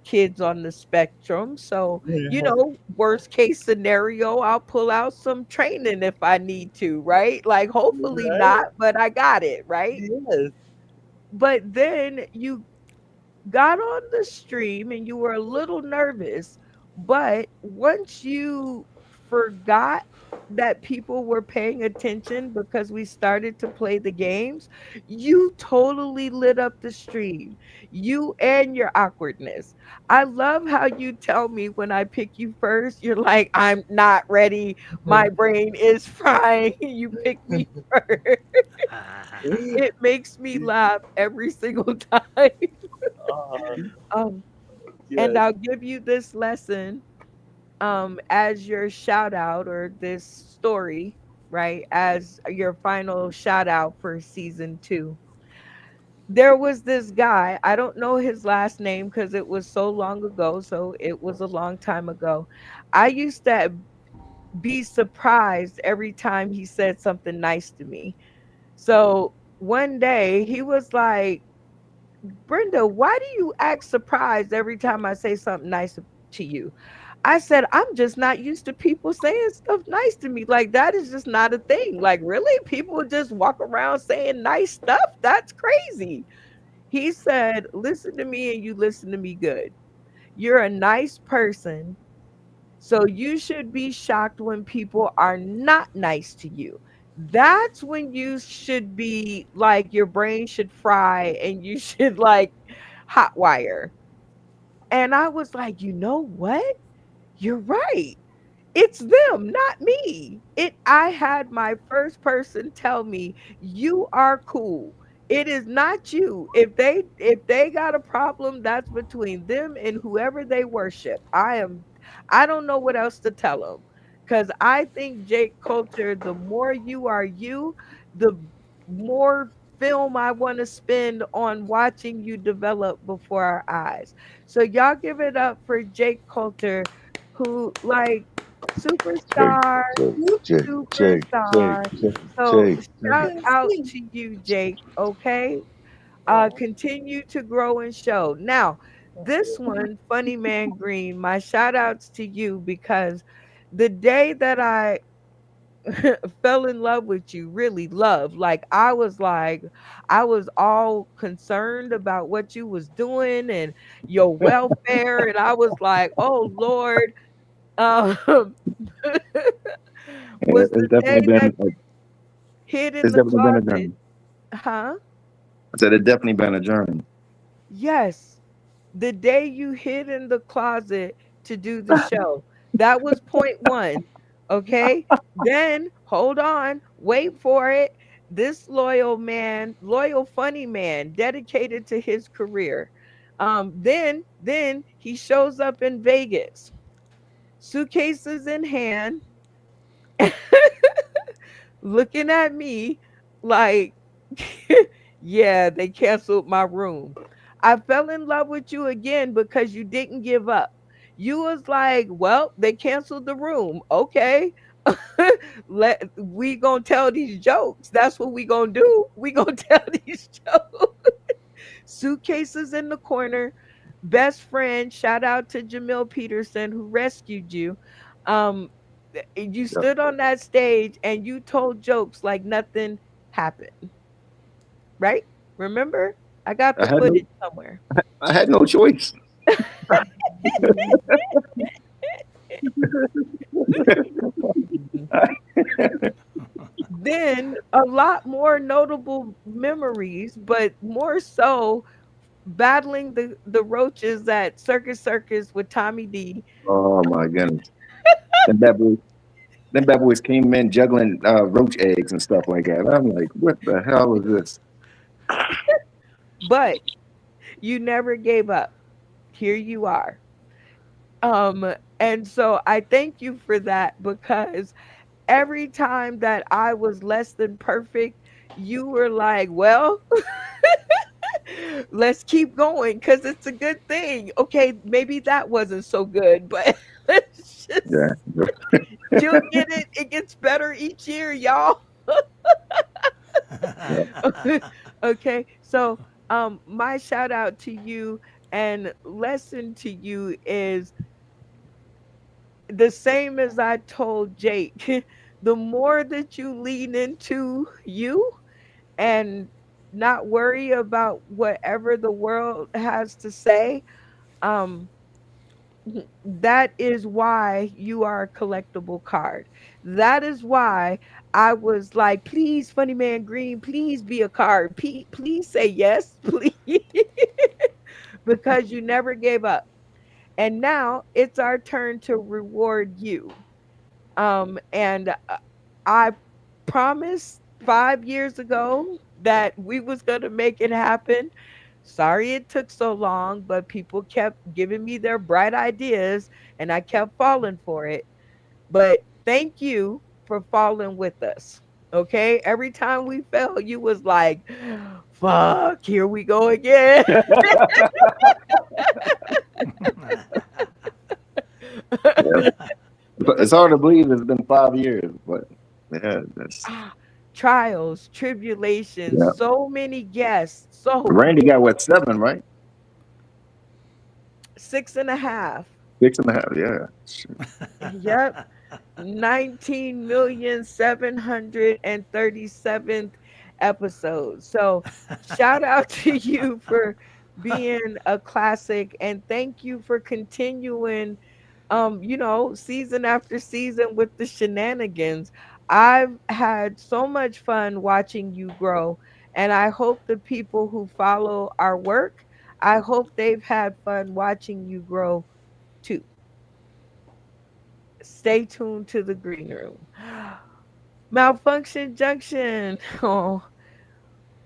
Speaker 4: kids on the spectrum. So,
Speaker 3: Yeah.
Speaker 4: worst case scenario, I'll pull out some training if I need to, right? Like, hopefully
Speaker 3: Right?
Speaker 4: not, but I got it, right?
Speaker 3: Yes.
Speaker 4: But then you got on the stream and you were a little nervous, but once you forgot that people were paying attention because we started to play the games, you totally lit up the stream. You and your awkwardness. I love how you tell me when I pick you first, you're like, I'm not ready. My brain is frying. You pick me first. It makes me laugh every single time.
Speaker 3: Uh,
Speaker 4: Um, and
Speaker 3: yes.
Speaker 4: I'll give you this lesson as your shout out or this story, right? As your final shout out for season 2. There was this guy, I don't know his last name because it was so long ago, so it was a long time ago. I used to be surprised every time he said something nice to me. So one day he was like, Brenda, why do you act surprised every time I say something nice to you? I said, I'm just not used to people saying stuff nice to me. Like, that is just not a thing. Like, really? People just walk around saying nice stuff? That's crazy. He said, listen to me and you listen to me good. You're a nice person. So you should be shocked when people are not nice to you. That's when you should be like your brain should fry and you should like hot wire. And I was like, you know what? You're right. It's them, not me. I had my first person tell me, "You are cool. It is not you. If they got a problem, that's between them and whoever they worship." I don't know what else to tell them. Cuz I think Jake Coulter, the more you are you, the more film I want to spend on watching you develop before our eyes. So y'all give it up for Jake Coulter, who like
Speaker 5: Jake,
Speaker 4: superstar,
Speaker 5: Jake, Jake, Jake,
Speaker 4: superstar.
Speaker 5: Jake,
Speaker 4: So
Speaker 5: Jake, Jake.
Speaker 4: shout out to you, Jake. Okay. Continue to grow and show. Now, this one, Funny Man Green, my shout outs to you because the day that I fell in love with you, really love, like, I was all concerned about what you was doing and your welfare. And I was like, oh Lord, um, was
Speaker 8: It's
Speaker 4: the
Speaker 8: definitely
Speaker 4: day that
Speaker 8: been
Speaker 4: hid in
Speaker 8: it's
Speaker 4: the
Speaker 8: definitely been a
Speaker 4: closet.
Speaker 8: journey.
Speaker 4: Huh?
Speaker 8: I said it's definitely been a journey.
Speaker 4: Yes. The day you hid in the closet to do the show. That was point one. Okay. Then hold on, wait for it. This loyal man, loyal, funny man, dedicated to his career. Then he shows up in Vegas, suitcases in hand, looking at me like, yeah, they canceled my room. I fell in love with you again because you didn't give up. You was like, well, they canceled the room. Okay. We gonna tell these jokes. That's what we gonna do. We gonna tell these jokes. Suitcases in the corner. Best friend. Shout out to Jamil Peterson who rescued you. Um, you
Speaker 8: Yep.
Speaker 4: stood on that stage and you told jokes like nothing happened, right? Remember? I got
Speaker 8: I
Speaker 4: the
Speaker 8: had no
Speaker 4: footage somewhere.
Speaker 8: I had no choice.
Speaker 4: Then a lot more notable memories, but more so battling the roaches at Circus with Tommy D.
Speaker 8: Oh my goodness. Them bad boys, them bad boys came in juggling roach eggs and stuff like that. I'm like, what the hell is this?
Speaker 4: But you never gave up. Here you are. Um And so I thank you for that because every time that I was less than perfect, you were like, well, let's keep going because it's a good thing. Okay, maybe that wasn't so good, but let's
Speaker 8: Yeah.
Speaker 4: just, you'll get it. It gets better each year, y'all.
Speaker 8: Yeah.
Speaker 4: Okay, so my shout out to you and lesson to you is the same as I told Jake. The more that you lean into you and not worry about whatever the world has to say, um that is why you are a collectible card. That is why I was like, please, Funny Man Green, please be a card. Please say yes, please. Because you never gave up. And now it's our turn to reward you. And I promised 5 years ago that we was gonna make it happen. Sorry it took so long, but people kept giving me their bright ideas and I kept falling for it. But thank you for falling with us. Okay? Every time we fell, you was like, fuck, here we go again.
Speaker 8: Yeah. It's hard to believe it's been 5 years, but yeah, that's
Speaker 4: Ah, trials, tribulations,
Speaker 8: yeah.
Speaker 4: so many guests, so
Speaker 8: Randy got what, 7, right?
Speaker 4: 6.5.
Speaker 8: 6.5. Yeah. Shoot.
Speaker 4: Yep. 19,737th episode. So shout out to you for being a classic and thank you for continuing season after season with the shenanigans. I've had so much fun watching you grow and I hope the people who follow our work, I hope they've had fun watching you grow too. Stay tuned to the green room. Malfunction Junction. Oh,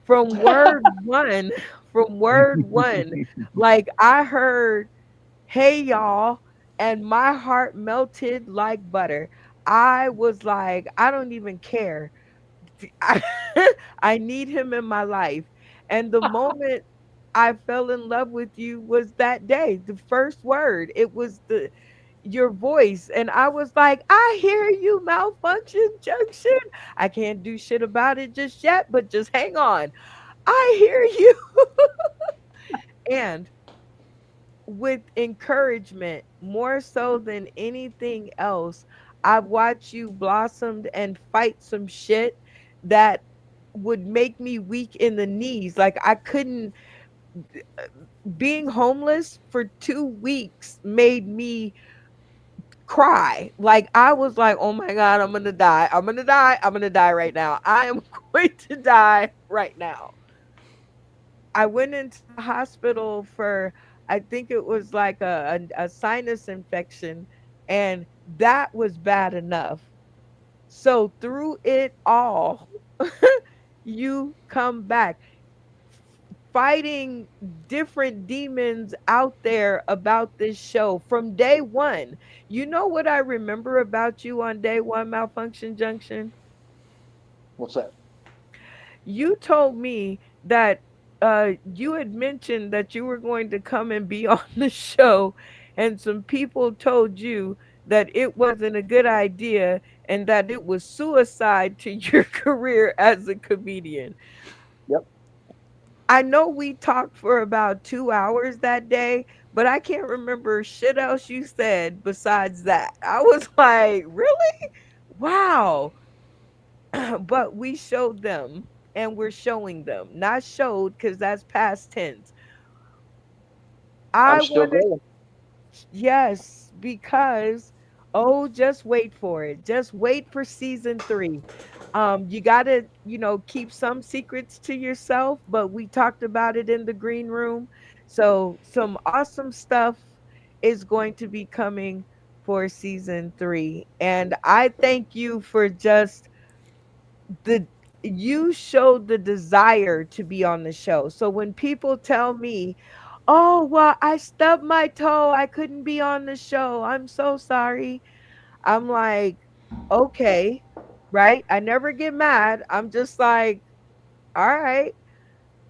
Speaker 4: from word one, from word one, like I heard, hey y'all, and my heart melted like butter. I was like, I don't even care. I, I need him in my life. And the moment I fell in love with you was that day. The first word, it was the your voice. And I was like, I hear you, Malfunction Junction. I can't do shit about it just yet, but just hang on. I hear you. And with encouragement, more so than anything else, I've watched you blossomed and fight some shit that would make me weak in the knees. Like I couldn't being homeless for 2 weeks made me cry. Like I was like, "Oh my god, I'm going to die. I'm going to die. I'm going to die right now. I am going to die right now." I went into the hospital for I think it was like a sinus infection and that was bad enough. So through it all, you come back fighting different demons out there about this show from day 1. You know what I remember about you on day 1, Malfunction Junction?
Speaker 10: What's that?
Speaker 4: You told me that you had mentioned that you were going to come and be on the show, and some people told you that it wasn't a good idea and that it was suicide to your career as a comedian.
Speaker 10: Yep.
Speaker 4: I know we talked for about 2 hours that day, but I can't remember shit else you said besides that. I was like, really? Wow. But we showed them and we're showing them, not showed because that's past tense.
Speaker 10: I'm
Speaker 4: I
Speaker 10: still
Speaker 4: want to,
Speaker 10: going.
Speaker 4: yes, because, oh, just wait for it. Just wait for season 3. You got to, keep some secrets to yourself, but we talked about it in the green room. So, some awesome stuff is going to be coming for season 3. And I thank you for just the you showed the desire to be on the show. So when people tell me, Oh, well, I stubbed my toe. I couldn't be on the show. I'm so sorry. I'm like, okay, right? I never get mad. I'm just like, all right.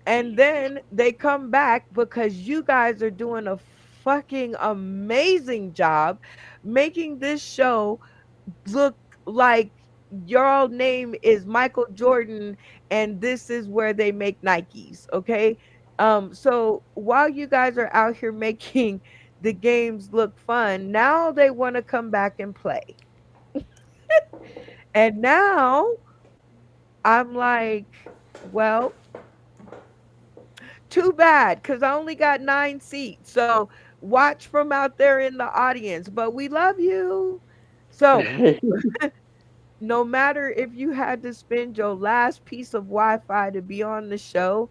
Speaker 4: And then they come back because you guys are doing a fucking amazing job making this show look like your name is Michael Jordan and this is where they make Nikes, okay? So while you guys are out here making the games look fun, now they want to come back and play. And now I'm like, well, too bad because I only got 9 seats. So watch from out there in the audience, but we love you. So no matter if you had to spend your last piece of Wi-Fi to be on the show,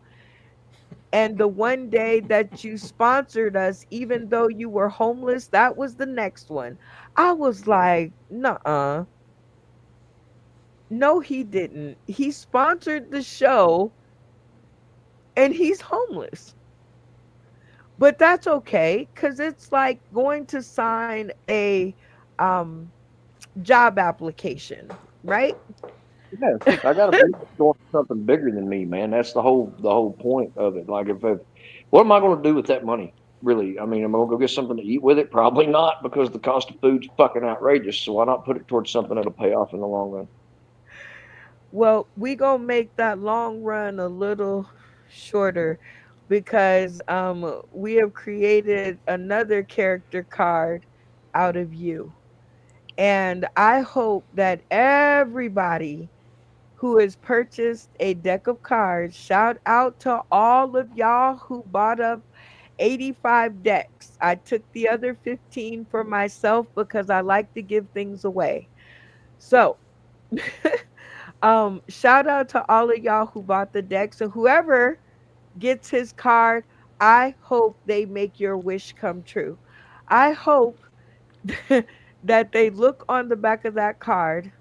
Speaker 4: and the one day that you sponsored us, even though you were homeless, that was the next one. I was like, nuh-uh. No, he didn't. He sponsored the show and he's homeless. But that's okay because it's like going to sign a um job application, right?
Speaker 10: Yeah, I got to be doing something bigger than me, man. That's the whole point of it. Like, if what am I going to do with that money? Really, I mean, am I going to go get something to eat with it? Probably not, because the cost of food's fucking outrageous. So why not put it towards something that'll pay off in the long run?
Speaker 4: Well, we gonna make that long run a little shorter because we have created another character card out of you. And I hope that everybody who has purchased a deck of cards, shout out to all of y'all who bought up 85 decks. I took the other 15 for myself because I like to give things away. So, shout out to all of y'all who bought the decks and whoever gets his card, I hope they make your wish come true. I hope that they look on the back of that card.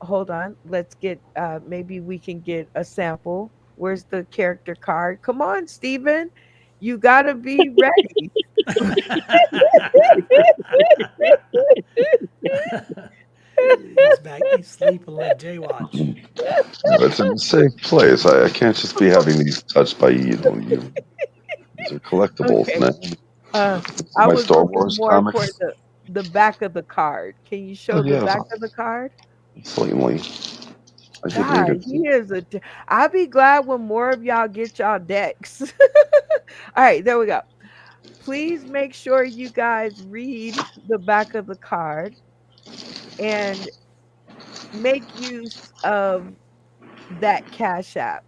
Speaker 4: Hold on. Let's get maybe we can get a sample. Where's the character card? Come on, Steven. You gotta be ready.
Speaker 2: He's back. He's sleeping like Jay Watch.
Speaker 5: No, it's in a safe place. I can't just be having these touched by you. These are collectibles,
Speaker 4: Okay.
Speaker 5: man.
Speaker 4: Uh, I
Speaker 5: My
Speaker 4: was
Speaker 5: Star
Speaker 4: looking
Speaker 5: Wars
Speaker 4: more for
Speaker 5: comics.
Speaker 4: the back of the card. Can you
Speaker 5: Oh
Speaker 4: show the
Speaker 5: yeah,
Speaker 4: back of the card?
Speaker 5: slightly. I could read
Speaker 4: God,
Speaker 5: it.
Speaker 4: he is I'll be glad when more of y'all get y'all decks. All right, there we go. Please make sure you guys read the back of the card and make use of that Cash App.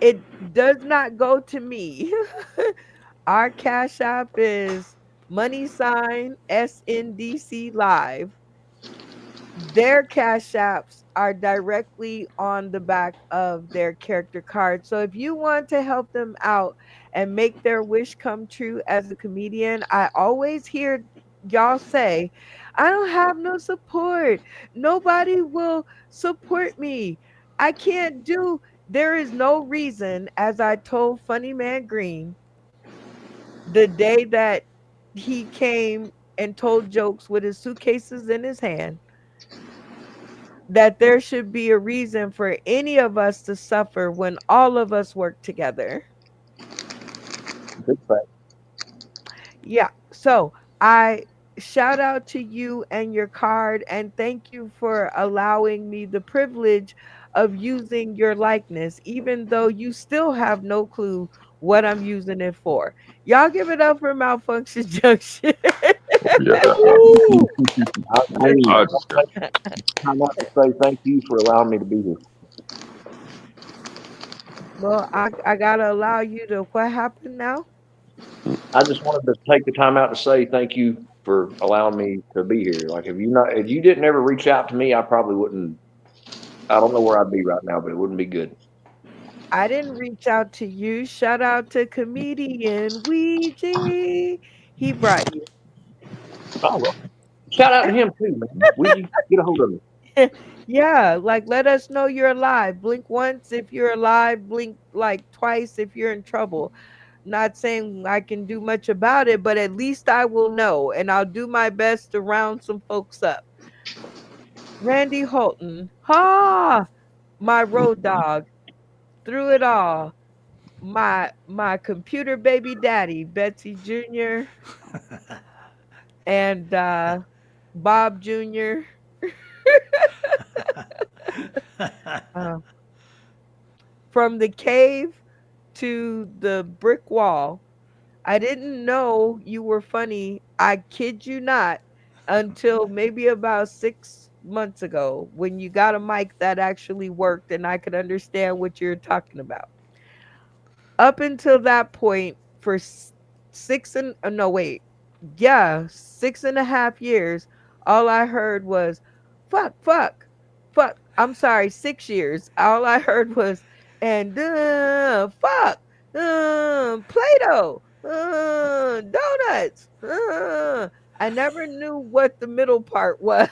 Speaker 4: It does not go to me. Our Cash App is money sign SNDC live. Their cash apps are directly on the back of their character card. So if you want to help them out and make their wish come true as a comedian, I always hear y'all say, I don't have no support. Nobody will support me. I can't do. There is no reason, as I told Funny Man Green the day that he came and told jokes with his suitcases in his hand, that there should be a reason for any of us to suffer when all of us work together.
Speaker 10: Big fact.
Speaker 4: Yeah. So I shout out to you and your card and thank you for allowing me the privilege of using your likeness, even though you still have no clue what I'm using it for. Y'all give it up for Malfunction Junction.
Speaker 5: Yeah.
Speaker 10: Woo! Hey,
Speaker 5: I
Speaker 10: I want
Speaker 5: just
Speaker 10: to take time out to say thank you for allowing me to be here.
Speaker 4: Well, I gotta allow you to. What happened now?
Speaker 10: I just wanted to take the time out to say thank you for allowing me to be here. Like, if you didn't ever reach out to me, I probably wouldn't. I don't know where I'd be right now, but it wouldn't be good.
Speaker 4: I didn't reach out to you. Shout out to comedian Ouija. He brought you.
Speaker 10: Oh well, shout out to him too, man. We get a hold of him.
Speaker 4: Yeah, like let us know you're alive. Blink once if you're alive, blink like twice if you're in trouble. not saying I can do much about it, but at least I will know, and I'll do my best to round some folks up. Randy Holton, my road dog through it all. My computer baby daddy, Betsy Jr. and Bob Jr. Uh, from the cave to the brick wall. I didn't know you were funny. I kid you not, until maybe about 6 months ago when you got a mic that actually worked and I could understand what you're talking about. Up until that point, for six and no, wait, yeah, 6.5 years, all I heard was fuck, fuck, fuck. I'm sorry, 6 years. All I heard was and fuck, Play-Doh, donuts. I never knew what the middle part was.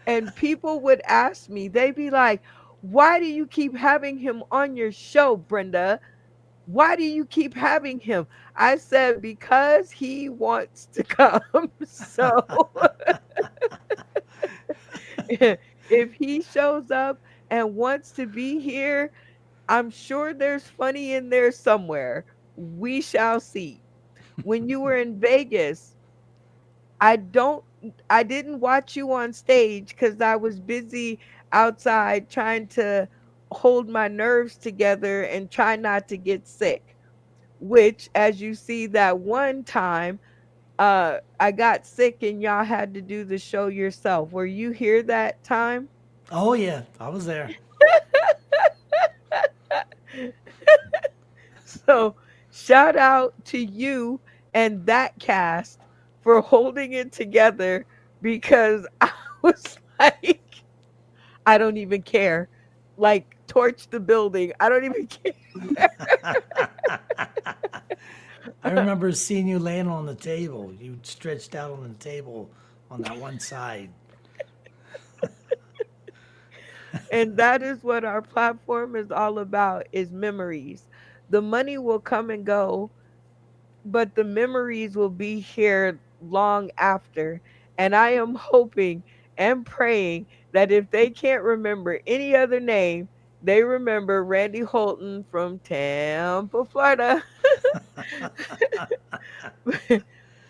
Speaker 4: And people would ask me, they'd be like, why do you keep having him on your show, Brenda? Why do you keep having him? I said, because he wants to come. So if he shows up and wants to be here, I'm sure there's funny in there somewhere. We shall see. When you were in Vegas, I don't I didn't watch you on stage cuz I was busy outside trying to hold my nerves together and try not to get sick. Which, as you see, that one time I got sick and y'all had to do the show yourself. Were you here that time?
Speaker 2: Oh yeah, I was there.
Speaker 4: So shout out to you and that cast for holding it together, because I was like, I don't even care. Like, torch the building. I don't even
Speaker 2: I
Speaker 4: care.
Speaker 2: remember seeing you laying on the table. You stretched out on the table on that one side.
Speaker 4: And that is what our platform is all about, is memories. The money will come and go, but the memories will be here long after. And I am hoping and praying that if they can't remember any other name, they remember Randy Holton from Tampa, Florida.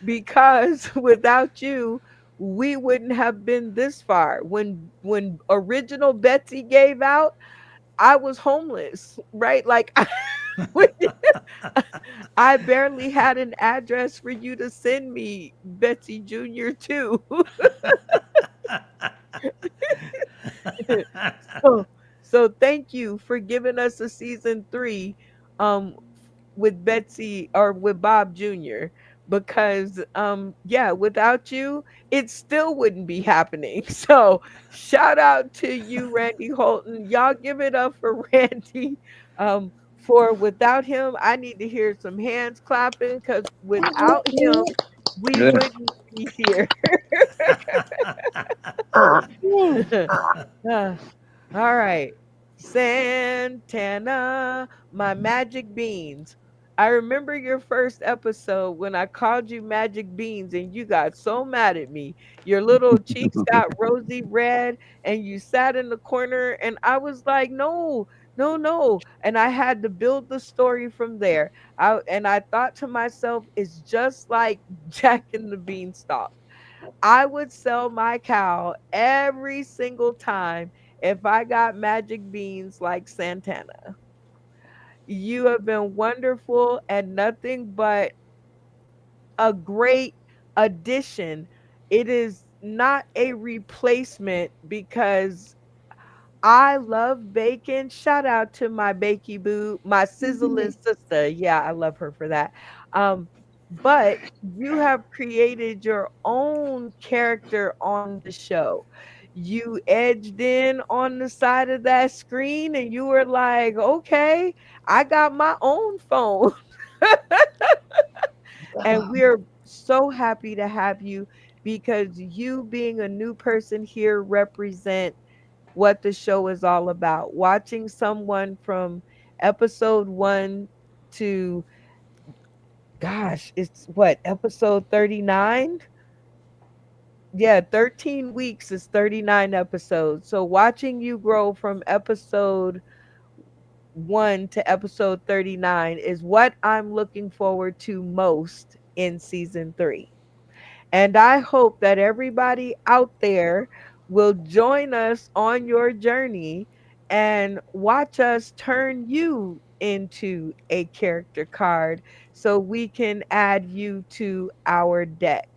Speaker 4: Because without you, we wouldn't have been this far. When original Betsy gave out, I was homeless, right? Like I barely had an address for you to send me Betsy Jr. to. so so thank you for giving us a season 3 with Betsy or with Bob Jr., because yeah, without you it still wouldn't be happening. So shout out to you, Randy Holton. Y'all give it up for Randy. For without him, I need to hear some hands clapping, because without him we
Speaker 7: Yeah.
Speaker 4: wouldn't be here. Ah, all right. Santana, my magic beans. I remember your first episode when I called you magic beans and you got so mad at me. Your little cheeks got rosy red and you sat in the corner, and I was like, "No, no, no." And I had to build the story from there. I thought to myself, it's just like Jack and the Beanstalk. I would sell my cow every single time if I got magic beans like Santana. You have been wonderful and nothing but a great addition. It is not a replacement, because I love bacon. Shout out to my bakey boo, my sizzling sister. Yeah, I love her for that. Um, but you have created your own character on the show. You edged in on the side of that screen and you were like, okay, I got my own phone. And we're so happy to have you, because you being a new person here represent what the show is all about. Watching someone from episode 1 to, gosh, it's what, episode 39? Yeah, 13 weeks is 39 episodes. So watching you grow from episode 1 to episode 39 is what I'm looking forward to most in season 3. And I hope that everybody out there will join us on your journey and watch us turn you into a character card so we can add you to our deck.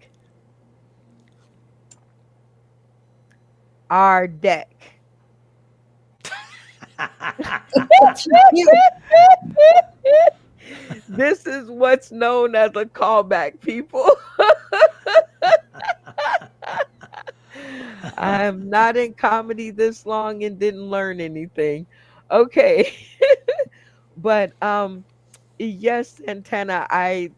Speaker 4: Our deck.
Speaker 6: You-
Speaker 4: This is what's known as a callback, people. I'm not in comedy this long and didn't learn anything. Okay. But yes, Santana, I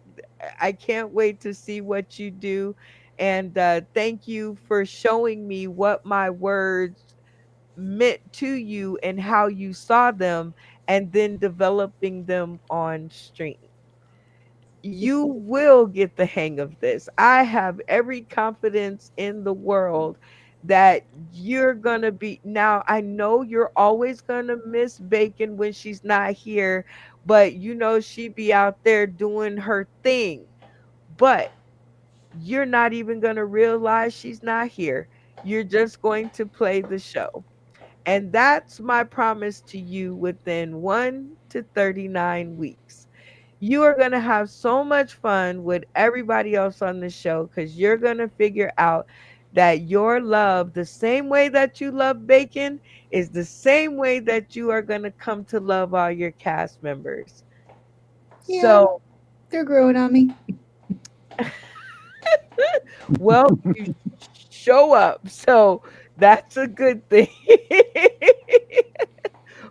Speaker 4: can't wait to see what you do, and thank you for showing me what my words meant to you and how you saw them, and then developing them on stream. You will get the hang of this. I have every confidence in the world that you're going to be. Now, I know you're always going to miss Bacon when she's not here, but you know she be out there doing her thing. But you're not even going to realize she's not here. You're just going to play the show. And that's my promise to you within 1 to 39 weeks. You are going to have so much fun with everybody else on the show because you're going to figure out that your love, the same way that you love bacon, is the same way that you are going to come to love all your cast members.
Speaker 6: yeah,
Speaker 4: So,
Speaker 6: they're growing on me.
Speaker 4: well, you show up. So, that's a good thing.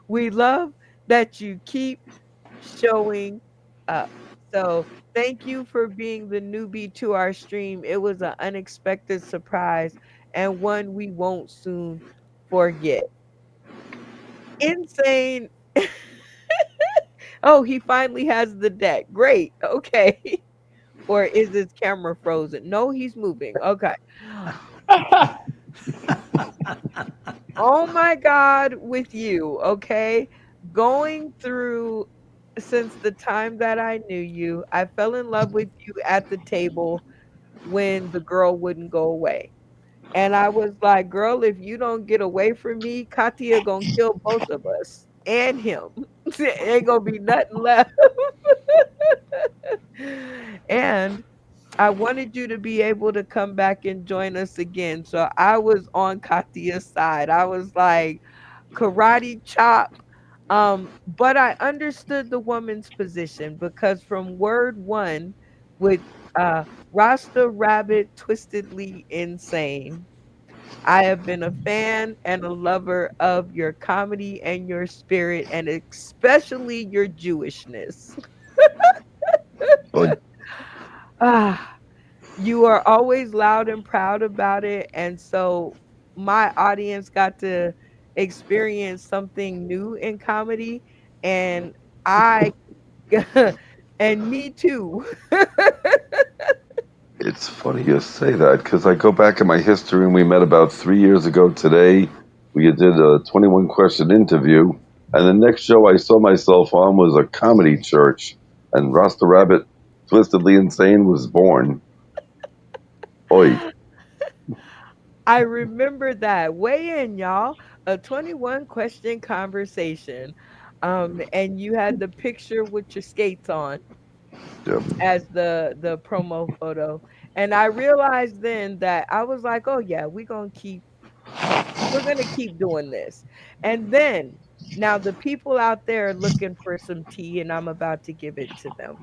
Speaker 4: We love that you keep showing up. So, thank you for being the newbie to our stream. It was an unexpected surprise and one we won't soon forget. Insane. Oh, he finally has the deck. Great. Okay. Or is his camera frozen? No, he's moving. Okay. Oh my God, with you, okay? Going through since the time that I knew you, I fell in love with you at the table when the girl wouldn't go away. And I was like, girl, if you don't get away from me, Katia gonna kill both of us and him. Ain't gonna be nothing left. And I wanted you to be able to come back and join us again. So I was on Katia's side. I was like, karate chop. But I understood the woman's position because from word one with Rasta Rabbit Twistedly Insane, I have been a fan and a lover of your comedy and your spirit, and especially your Jewishness.
Speaker 5: Well,
Speaker 4: Ah, you are always loud and proud about it. And so my audience got to experience something new in comedy. And I, and me too.
Speaker 5: it's funny you say that because I go back in my history and we met about 3 years ago today. We did a 21 question interview, and the next show I saw myself on was a comedy church, and Rasta Rabbit, Twistedly Insane, was born. Oi,
Speaker 4: I remember that. Weigh in, y'all. A 21 question conversation. And you had the picture with your skates on
Speaker 5: yeah,
Speaker 4: as the promo photo. And I realized then that I was like, oh yeah, we're gonna keep doing this. And then now the people out there are looking for some tea and I'm about to give it to them.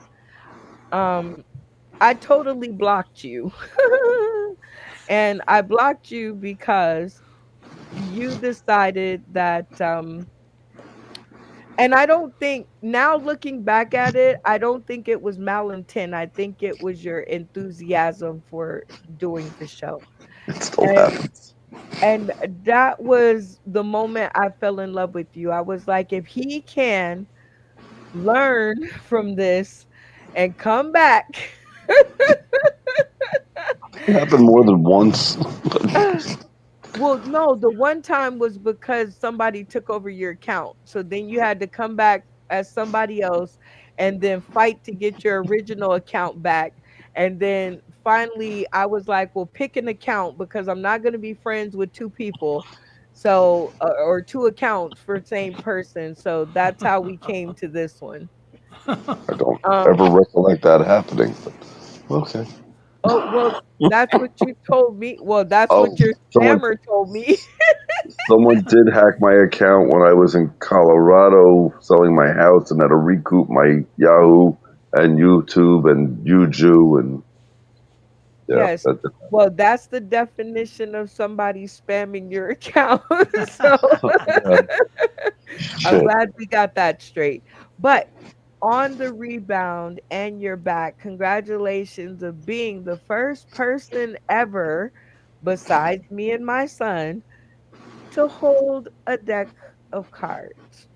Speaker 4: Um I totally blocked you. And I blocked you because you decided that and I don't think, now looking back at it, I don't think it was malintent. I think it was your enthusiasm for doing the show.
Speaker 5: it still
Speaker 4: And
Speaker 5: happens.
Speaker 4: and that was the moment I fell in love with you. I was like, if he can learn from this and come back.
Speaker 5: It happened more than once.
Speaker 4: Well, no, the one time was because somebody took over your account. So then you had to come back as somebody else and then fight to get your original account back. And then finally, I was like, well, pick an account because I'm not going to be friends with two people. So, or two accounts for same person. So that's how we came to this one.
Speaker 5: I don't
Speaker 4: Um,
Speaker 5: ever recollect that happening. But okay.
Speaker 4: oh, well, that's what you told me. Well, that's
Speaker 5: Oh,
Speaker 4: what your
Speaker 5: someone
Speaker 4: spammer told me.
Speaker 5: someone did hack my account when I was in Colorado selling my house and had to recoup my Yahoo and YouTube and Yuju and yeah,
Speaker 4: Yes.
Speaker 5: that
Speaker 4: Well, that's the definition of somebody spamming your account. So
Speaker 5: yeah,
Speaker 4: I'm
Speaker 5: shit.
Speaker 4: glad we got that straight. But on the rebound and you're back, congratulations of being the first person ever, besides me and my son, to hold a deck of cards.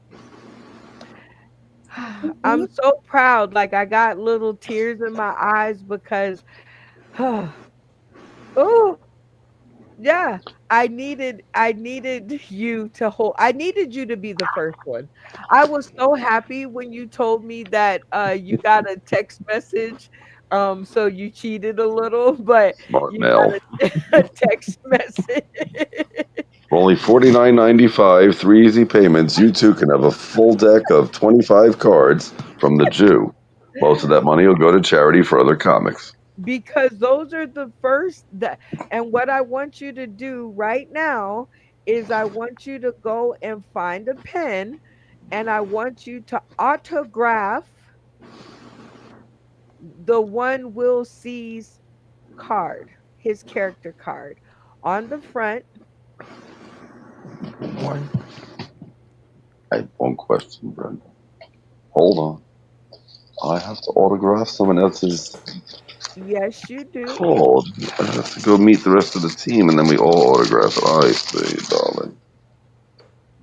Speaker 4: I'm so proud. Like I got little tears in my eyes because oh, yeah, I needed you to hold I needed you to be the first one. I was so happy when you told me that you got a text message. So you cheated a little, but
Speaker 5: Smart
Speaker 4: you
Speaker 5: mail.
Speaker 4: got a text message.
Speaker 5: For only $49.95, three easy payments, you too can have a full deck of 25 cards from the Jew. Most of that money will go to charity for other comics.
Speaker 4: Because those are the first that and what I want you to do right now is I want you to go and find a pen and I want you to autograph the one Will sees card, his character card. On the front,
Speaker 5: One. I have one question, Brenda. Hold on. I have to autograph someone else's
Speaker 4: yes, you do.
Speaker 5: card. I have to go meet the rest of the team and then we all autograph it. I see, darling.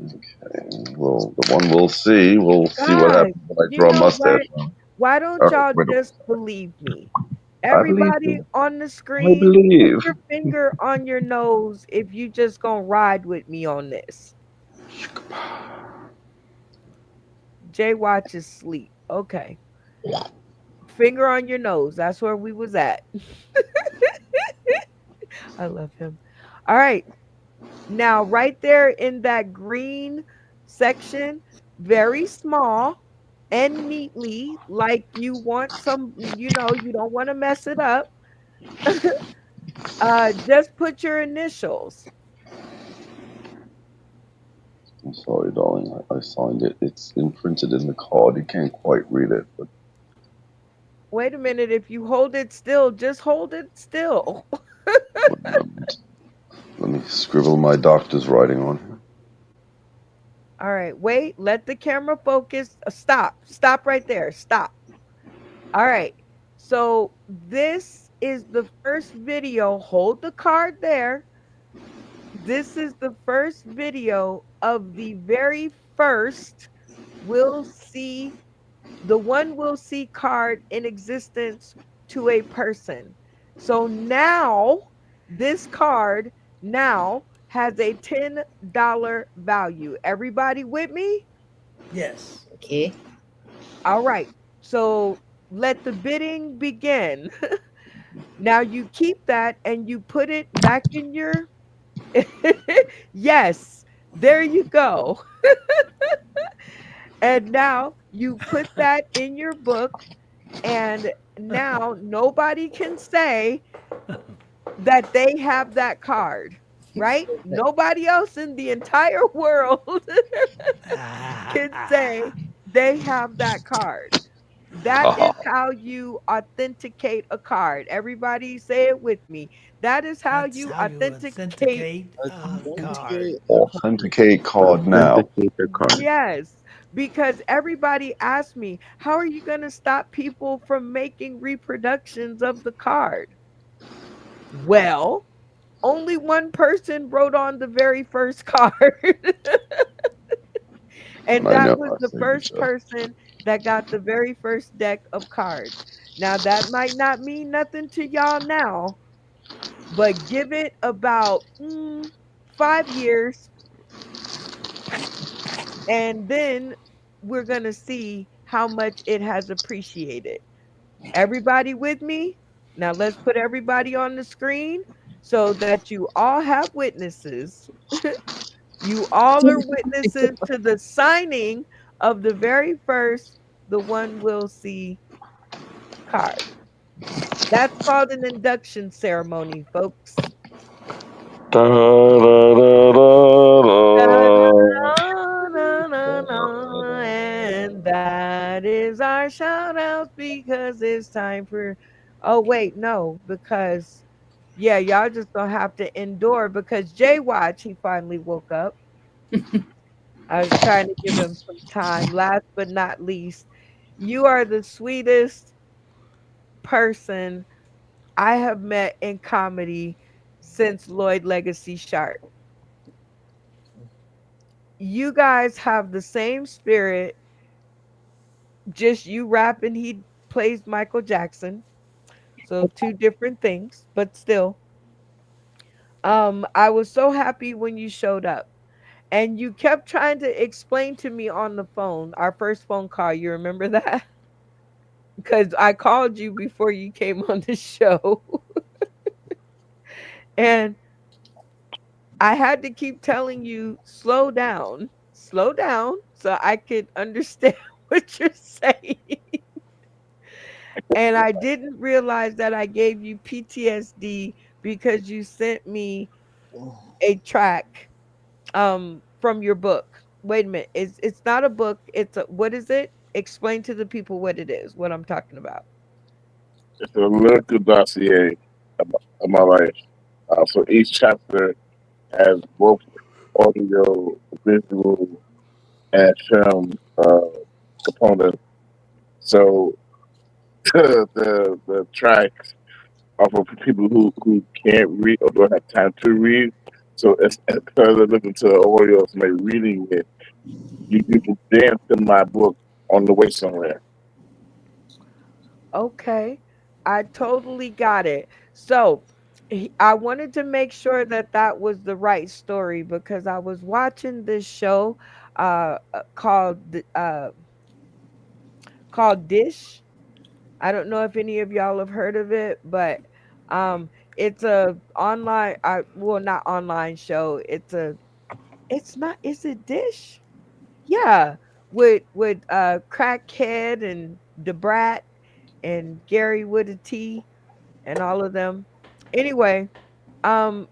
Speaker 5: Okay. Well, the one we'll see. We'll see what
Speaker 4: Guys,
Speaker 5: happens when I
Speaker 4: you
Speaker 5: draw a
Speaker 4: know
Speaker 5: mustache.
Speaker 4: what? Why don't
Speaker 5: All right,
Speaker 4: y'all
Speaker 5: wait.
Speaker 4: just believe me?
Speaker 5: I believe
Speaker 4: Everybody
Speaker 5: you.
Speaker 4: on the
Speaker 5: I
Speaker 4: screen, put
Speaker 5: believe.
Speaker 4: your finger on your nose if you just gonna ride with me on this. Jay watches sleep. Okay. Finger on your nose. That's where we was at. I love him. All right. Now, right there in that green section, very small and neatly, like you want some, you don't want to mess it up. Just put your initials.
Speaker 5: I'm sorry, darling. I signed it. It's imprinted in the card. You can't quite read it, but
Speaker 4: Wait a minute. If you hold it still, just hold it still.
Speaker 5: um, let me scribble my doctor's writing on here.
Speaker 4: All right. Wait. Let the camera focus. Stop. Stop right there. Stop. All right. So this is the first video. Hold the card there. This is the first video of the very first we'll see the one we'll see card in existence to a person. So now this card now has a $10 value. Everybody with me?
Speaker 2: Yes.
Speaker 6: Okay.
Speaker 4: All right. So let the bidding begin. Now you keep that and you put it back in your yes, there you go. And now you put that in your book, and now nobody can say that they have that card, right? Nobody else in the entire world can say they have that card. That is how you authenticate a card. Everybody say it with me. That is how
Speaker 2: That's
Speaker 4: you
Speaker 2: how you
Speaker 4: authenticate.
Speaker 2: authenticate a card.
Speaker 3: Authenticate a card.
Speaker 5: Authenticate card now.
Speaker 8: Authenticate the card.
Speaker 4: Yes, because everybody asked me, how are you going to stop people from making reproductions of the card? Well, only one person wrote on the very first card.
Speaker 5: And
Speaker 4: And
Speaker 5: I
Speaker 4: that
Speaker 5: know
Speaker 4: was
Speaker 5: our
Speaker 4: the first
Speaker 5: signature.
Speaker 4: person that got the very first deck of cards. Now, that might not mean nothing to y'all now, but give it about 5 years, and then we're going to see how much it has appreciated. Everybody with me? Now, let's put everybody on the screen so that you all have witnesses. You all are witnesses to the signing of the very first The One Will See card. That's called an induction ceremony, folks. Da-da-da-da-da. And that is our shout outs because it's time for. Oh, wait, no, because, yeah, y'all just gonna have to endure because Jay Watch, he finally woke up. I was trying to give him some time. Last but not least, you are the sweetest person I have met in comedy since Lloyd Legacy Sharp. You guys have the same spirit, just you rapping, he plays Michael Jackson. So two different things, but still. I was so happy when you showed up. And you kept trying to explain to me on the phone, our first phone call. You remember that? Because I called you before you came on the show. And I had to keep telling you, slow down, so I could understand what you're saying. And I didn't realize that I gave you PTSD because you sent me a track from your book. Wait a minute. It's not a book. It's a what is it? Explain to the people what it is, what I'm talking about.
Speaker 7: It's a lyrical dossier of my life. So each chapter has both audio, visual, and film components. So the tracks are for people who can't read or don't have time to read. So instead of listening to the audio of somebody reading it, you can dance in my book on the way somewhere.
Speaker 4: Okay. I totally got it. So, I wanted to make sure that that was the right story because I was watching this show called Dish. I don't know if any of y'all have heard of it, but um it's a online well, not online show. It's not, is it Dish? Yeah, with Crackhead and Debrat and Gary with a T and all of them. Anyway, um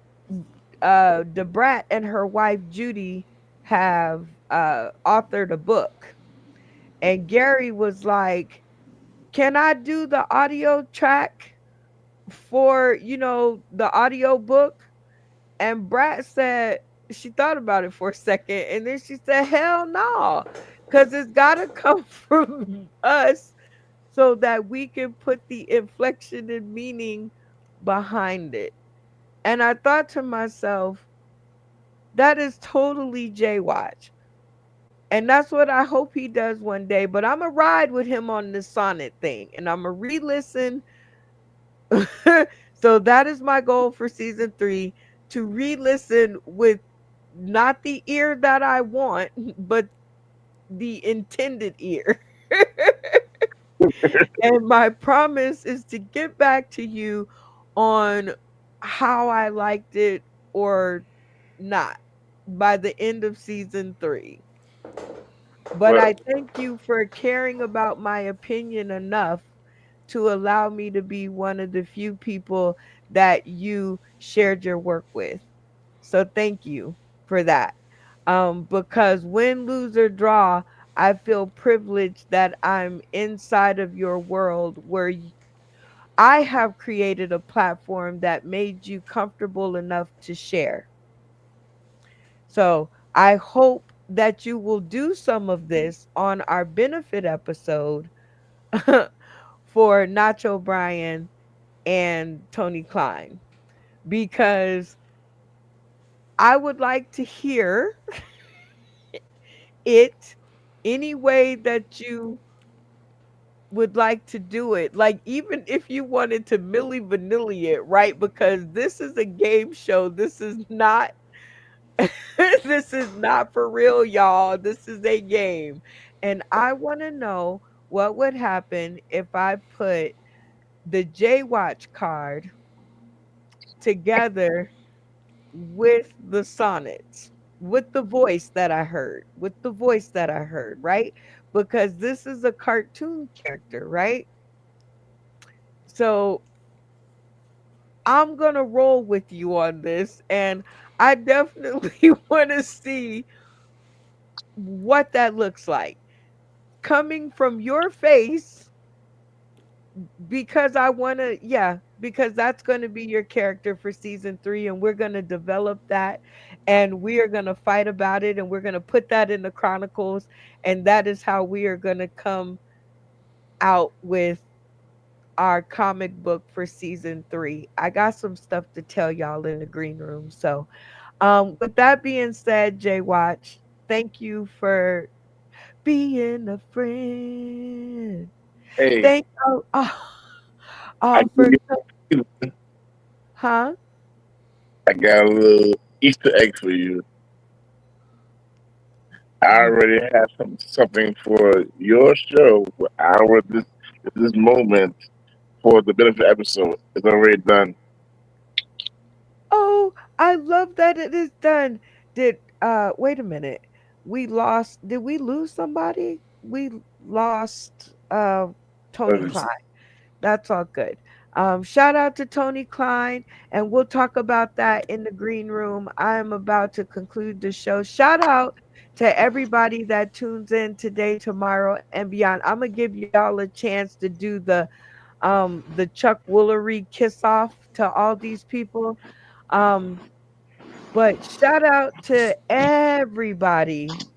Speaker 4: Debrat and her wife Judy have authored a book, and Gary was like, "Can I do the audio track for, the audio book?" And Brat said she thought about it for a second, and then she said, "Hell no, because it's got to come from us so that we can put the inflection and meaning behind it." And I thought to myself, that is totally Jay Watch. And that's what I hope he does one day. But I'm going to ride with him on this sonnet thing, and I'm going to re listen. So that is my goal for season 3, to re listen with not the ear that I want, but the intended ear. And my promise is to get back to you on how I liked it or not by the end of season 3. But
Speaker 7: Well,
Speaker 4: I thank you for caring about my opinion enough to allow me to be one of the few people that you shared your work with. So thank you for that. Because win, lose, or draw, I feel privileged that I'm inside of your world where I have created a platform that made you comfortable enough to share. So I hope that you will do some of this on our benefit episode for Nacho Bryan and Tony Klein, because I would like to hear it any way that you would like to do it. Like, even if you wanted to Milli Vanilli it, right? Because this is a game show. This is not this is not for real, y'all. This is a game. And I want to know what would happen if I put the J Watch card together with the sonnets, with the voice that I heard, right? Because this is a cartoon character, right? So I'm going to roll with you on this. And I definitely want to see what that looks like coming from your face, because I want to, yeah, because that's going to be your character for season 3, and we're going to develop that, and we are going to fight about it, and we're going to put that in the chronicles, and that is how we are going to come out with our comic book for season 3. I got some stuff to tell y'all in the green room. So with that being said, Jay Watch, thank you for being a friend.
Speaker 7: Hey,
Speaker 4: Thank you.
Speaker 7: I
Speaker 4: For
Speaker 7: give
Speaker 4: huh?
Speaker 7: I got a little Easter egg for you. I
Speaker 4: You
Speaker 7: already have something for your show for our this moment for the benefit episode. It's already done.
Speaker 4: Oh, I love that it is done. Did wait a minute. Did we lose somebody? We lost Tony Klein. That's all good. Shout out to Tony Klein, and we'll talk about that in the green room. I'm about to conclude the show. Shout out to everybody that tunes in today, tomorrow, and beyond. I'm gonna give y'all a chance to do the Chuck Woolery kiss off to all these people. Um, but shout out to everybody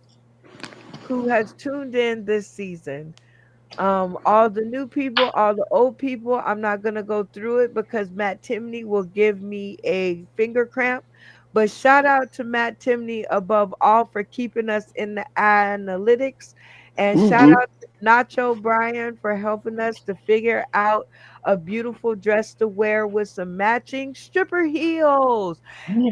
Speaker 4: who has tuned in this season. All the new people, all the old people. I'm not gonna go through it because Matt Timney will give me a finger cramp. But shout out to Matt Timney above all for keeping us in the analytics. And shout out to Nacho Bryan for helping us to figure out a beautiful dress to wear with some matching stripper heels.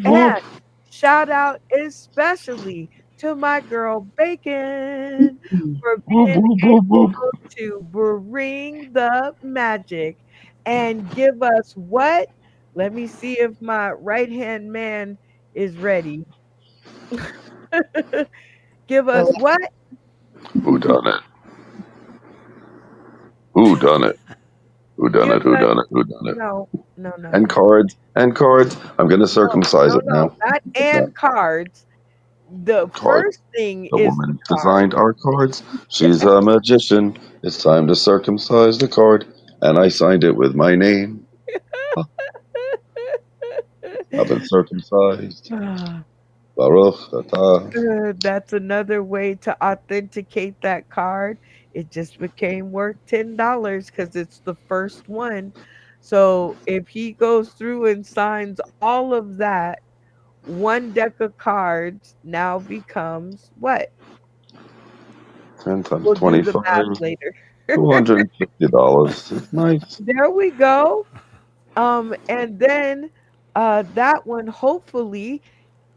Speaker 4: And shout out especially to my girl Bacon for being able to bring the magic and give us what? Let me see if my right hand man is ready. Give us what?
Speaker 5: Who done it? Who done it? Who done
Speaker 4: Give
Speaker 5: it? Who
Speaker 4: us
Speaker 5: done it? Who done it?
Speaker 4: no, no, no,
Speaker 5: And
Speaker 4: no,
Speaker 5: cards. And cards. I'm gonna
Speaker 4: no,
Speaker 5: circumcise
Speaker 4: no,
Speaker 5: it
Speaker 4: no,
Speaker 5: now.
Speaker 4: not
Speaker 5: No,
Speaker 4: and cards. The
Speaker 5: cards.
Speaker 4: first thing
Speaker 5: The
Speaker 4: is the
Speaker 5: woman
Speaker 4: card.
Speaker 5: designed our cards. She's a magician. It's time to circumcise the card. And I signed it with my name. Huh, I've been circumcised. Baruch atah.
Speaker 4: That's another way to authenticate that card. It just became worth $10 because it's the first one. So if he goes through and signs all of that, one deck of cards now becomes what?
Speaker 5: 10 times
Speaker 4: We'll do the
Speaker 5: 25.
Speaker 4: math later.
Speaker 5: $250. It's nice.
Speaker 4: There we go. And then that one, hopefully,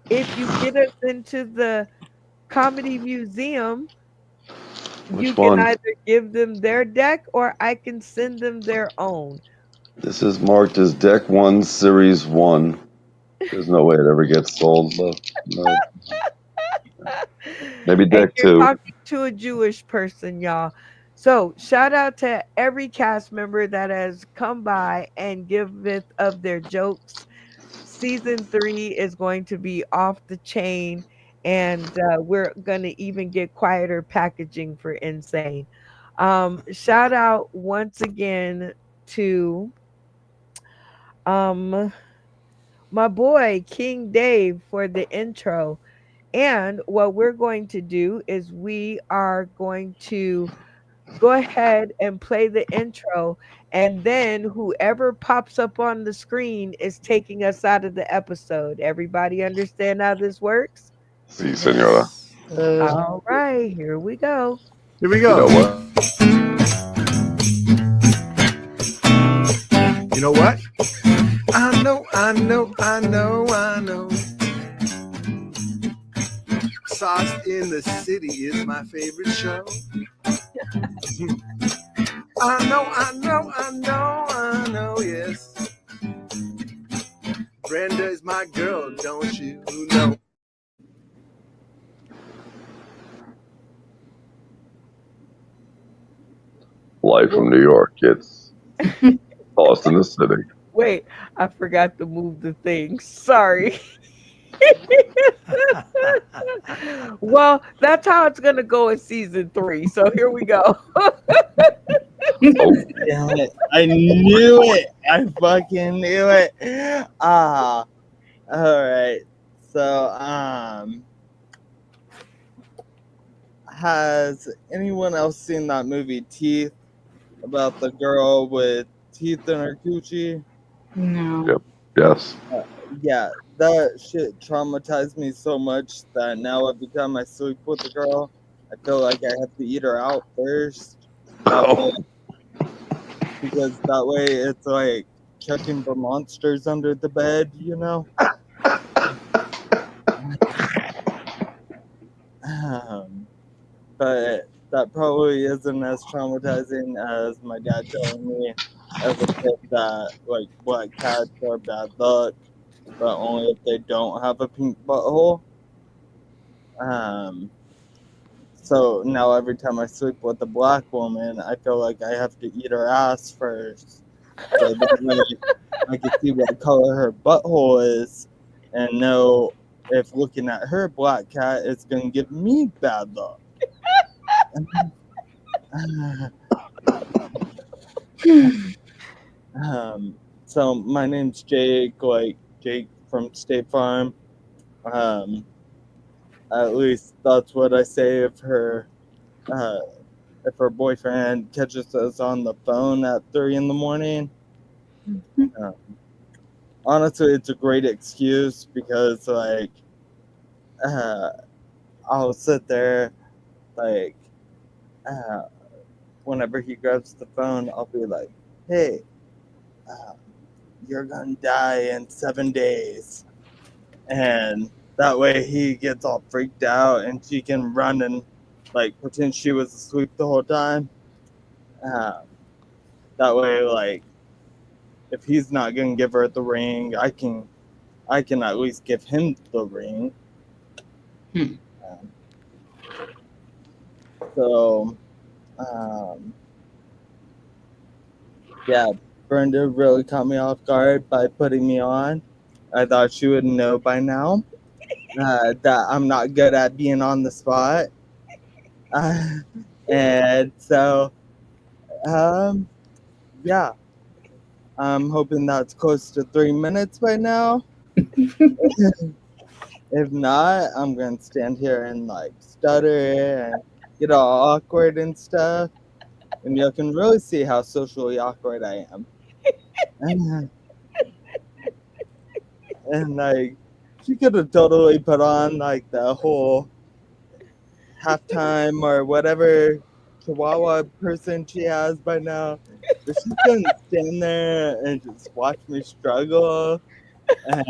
Speaker 4: if you get us into the comedy museum, you
Speaker 5: Which
Speaker 4: can
Speaker 5: one?
Speaker 4: either give them their deck or I can send them their own.
Speaker 5: This is marked as Deck 1, Series 1. There's no way it ever gets sold. Look, no. Maybe
Speaker 4: And
Speaker 5: Deck
Speaker 4: you're
Speaker 5: 2.
Speaker 4: talking to a Jewish person, y'all. So shout out to every cast member that has come by and giveth of their jokes. Season 3 is going to be off the chain, and we're gonna even get quieter packaging for insane. Shout out once again to um my boy King Dave for the intro. And what we're going to do is we are going to go ahead and play the intro, and then whoever pops up on the screen is taking us out of the episode. Everybody understand how this works?
Speaker 5: Si, senora.
Speaker 2: Yes.
Speaker 6: Good.
Speaker 4: All right, here we go.
Speaker 11: Here we
Speaker 5: You know
Speaker 11: go.
Speaker 5: what?
Speaker 12: You know what? I know. Sauce in the City is my favorite show. I know, yes. Brenda is my girl, don't you know?
Speaker 5: Live from New York, it's Sauce in the City.
Speaker 4: Wait, I forgot to move the thing. Sorry. Well, that's how it's gonna go in season 3. So here we go.
Speaker 5: Oh,
Speaker 3: Damn it. I knew it. I fucking knew it. All right. So, has anyone else seen that movie Teeth about the girl with teeth in her coochie?
Speaker 6: No.
Speaker 5: yep. Yes.
Speaker 3: Yeah, that shit traumatized me so much that now every time I sleep with a girl, I feel like I have to eat her out first. That way, because that way it's like checking for monsters under the bed, you know? But that probably isn't as traumatizing as my dad telling me as a kid that like black cats are bad luck, but only if they don't have a pink butthole. Um, so now every time I sleep with a black woman, I feel like I have to eat her ass first, so that way I can see what color her butthole is and know if looking at her black cat is gonna give me bad luck. So my name's Jake, like Jake from State Farm. Um, at least that's what I say if her boyfriend catches us on the phone at 3 in the morning. Honestly, it's a great excuse because like I'll sit there like whenever he grabs the phone, I'll be like, "Hey, uh, you're gonna die in 7 days," and that way he gets all freaked out and she can run and like pretend she was asleep the whole time. That way, like if he's not gonna give her the ring, I can at least give him the ring. So, yeah, Brenda really caught me off guard by putting me on. I thought she would know by now that I'm not good at being on the spot. And so, yeah, I'm hoping that's close to 3 minutes by now. If not, I'm going to stand here and like stutter and get all awkward and stuff. And you can really see how socially awkward I am. And like, she could have totally put on like the whole halftime or whatever Chihuahua person she has by now. But she's gonna stand there and just watch me struggle. And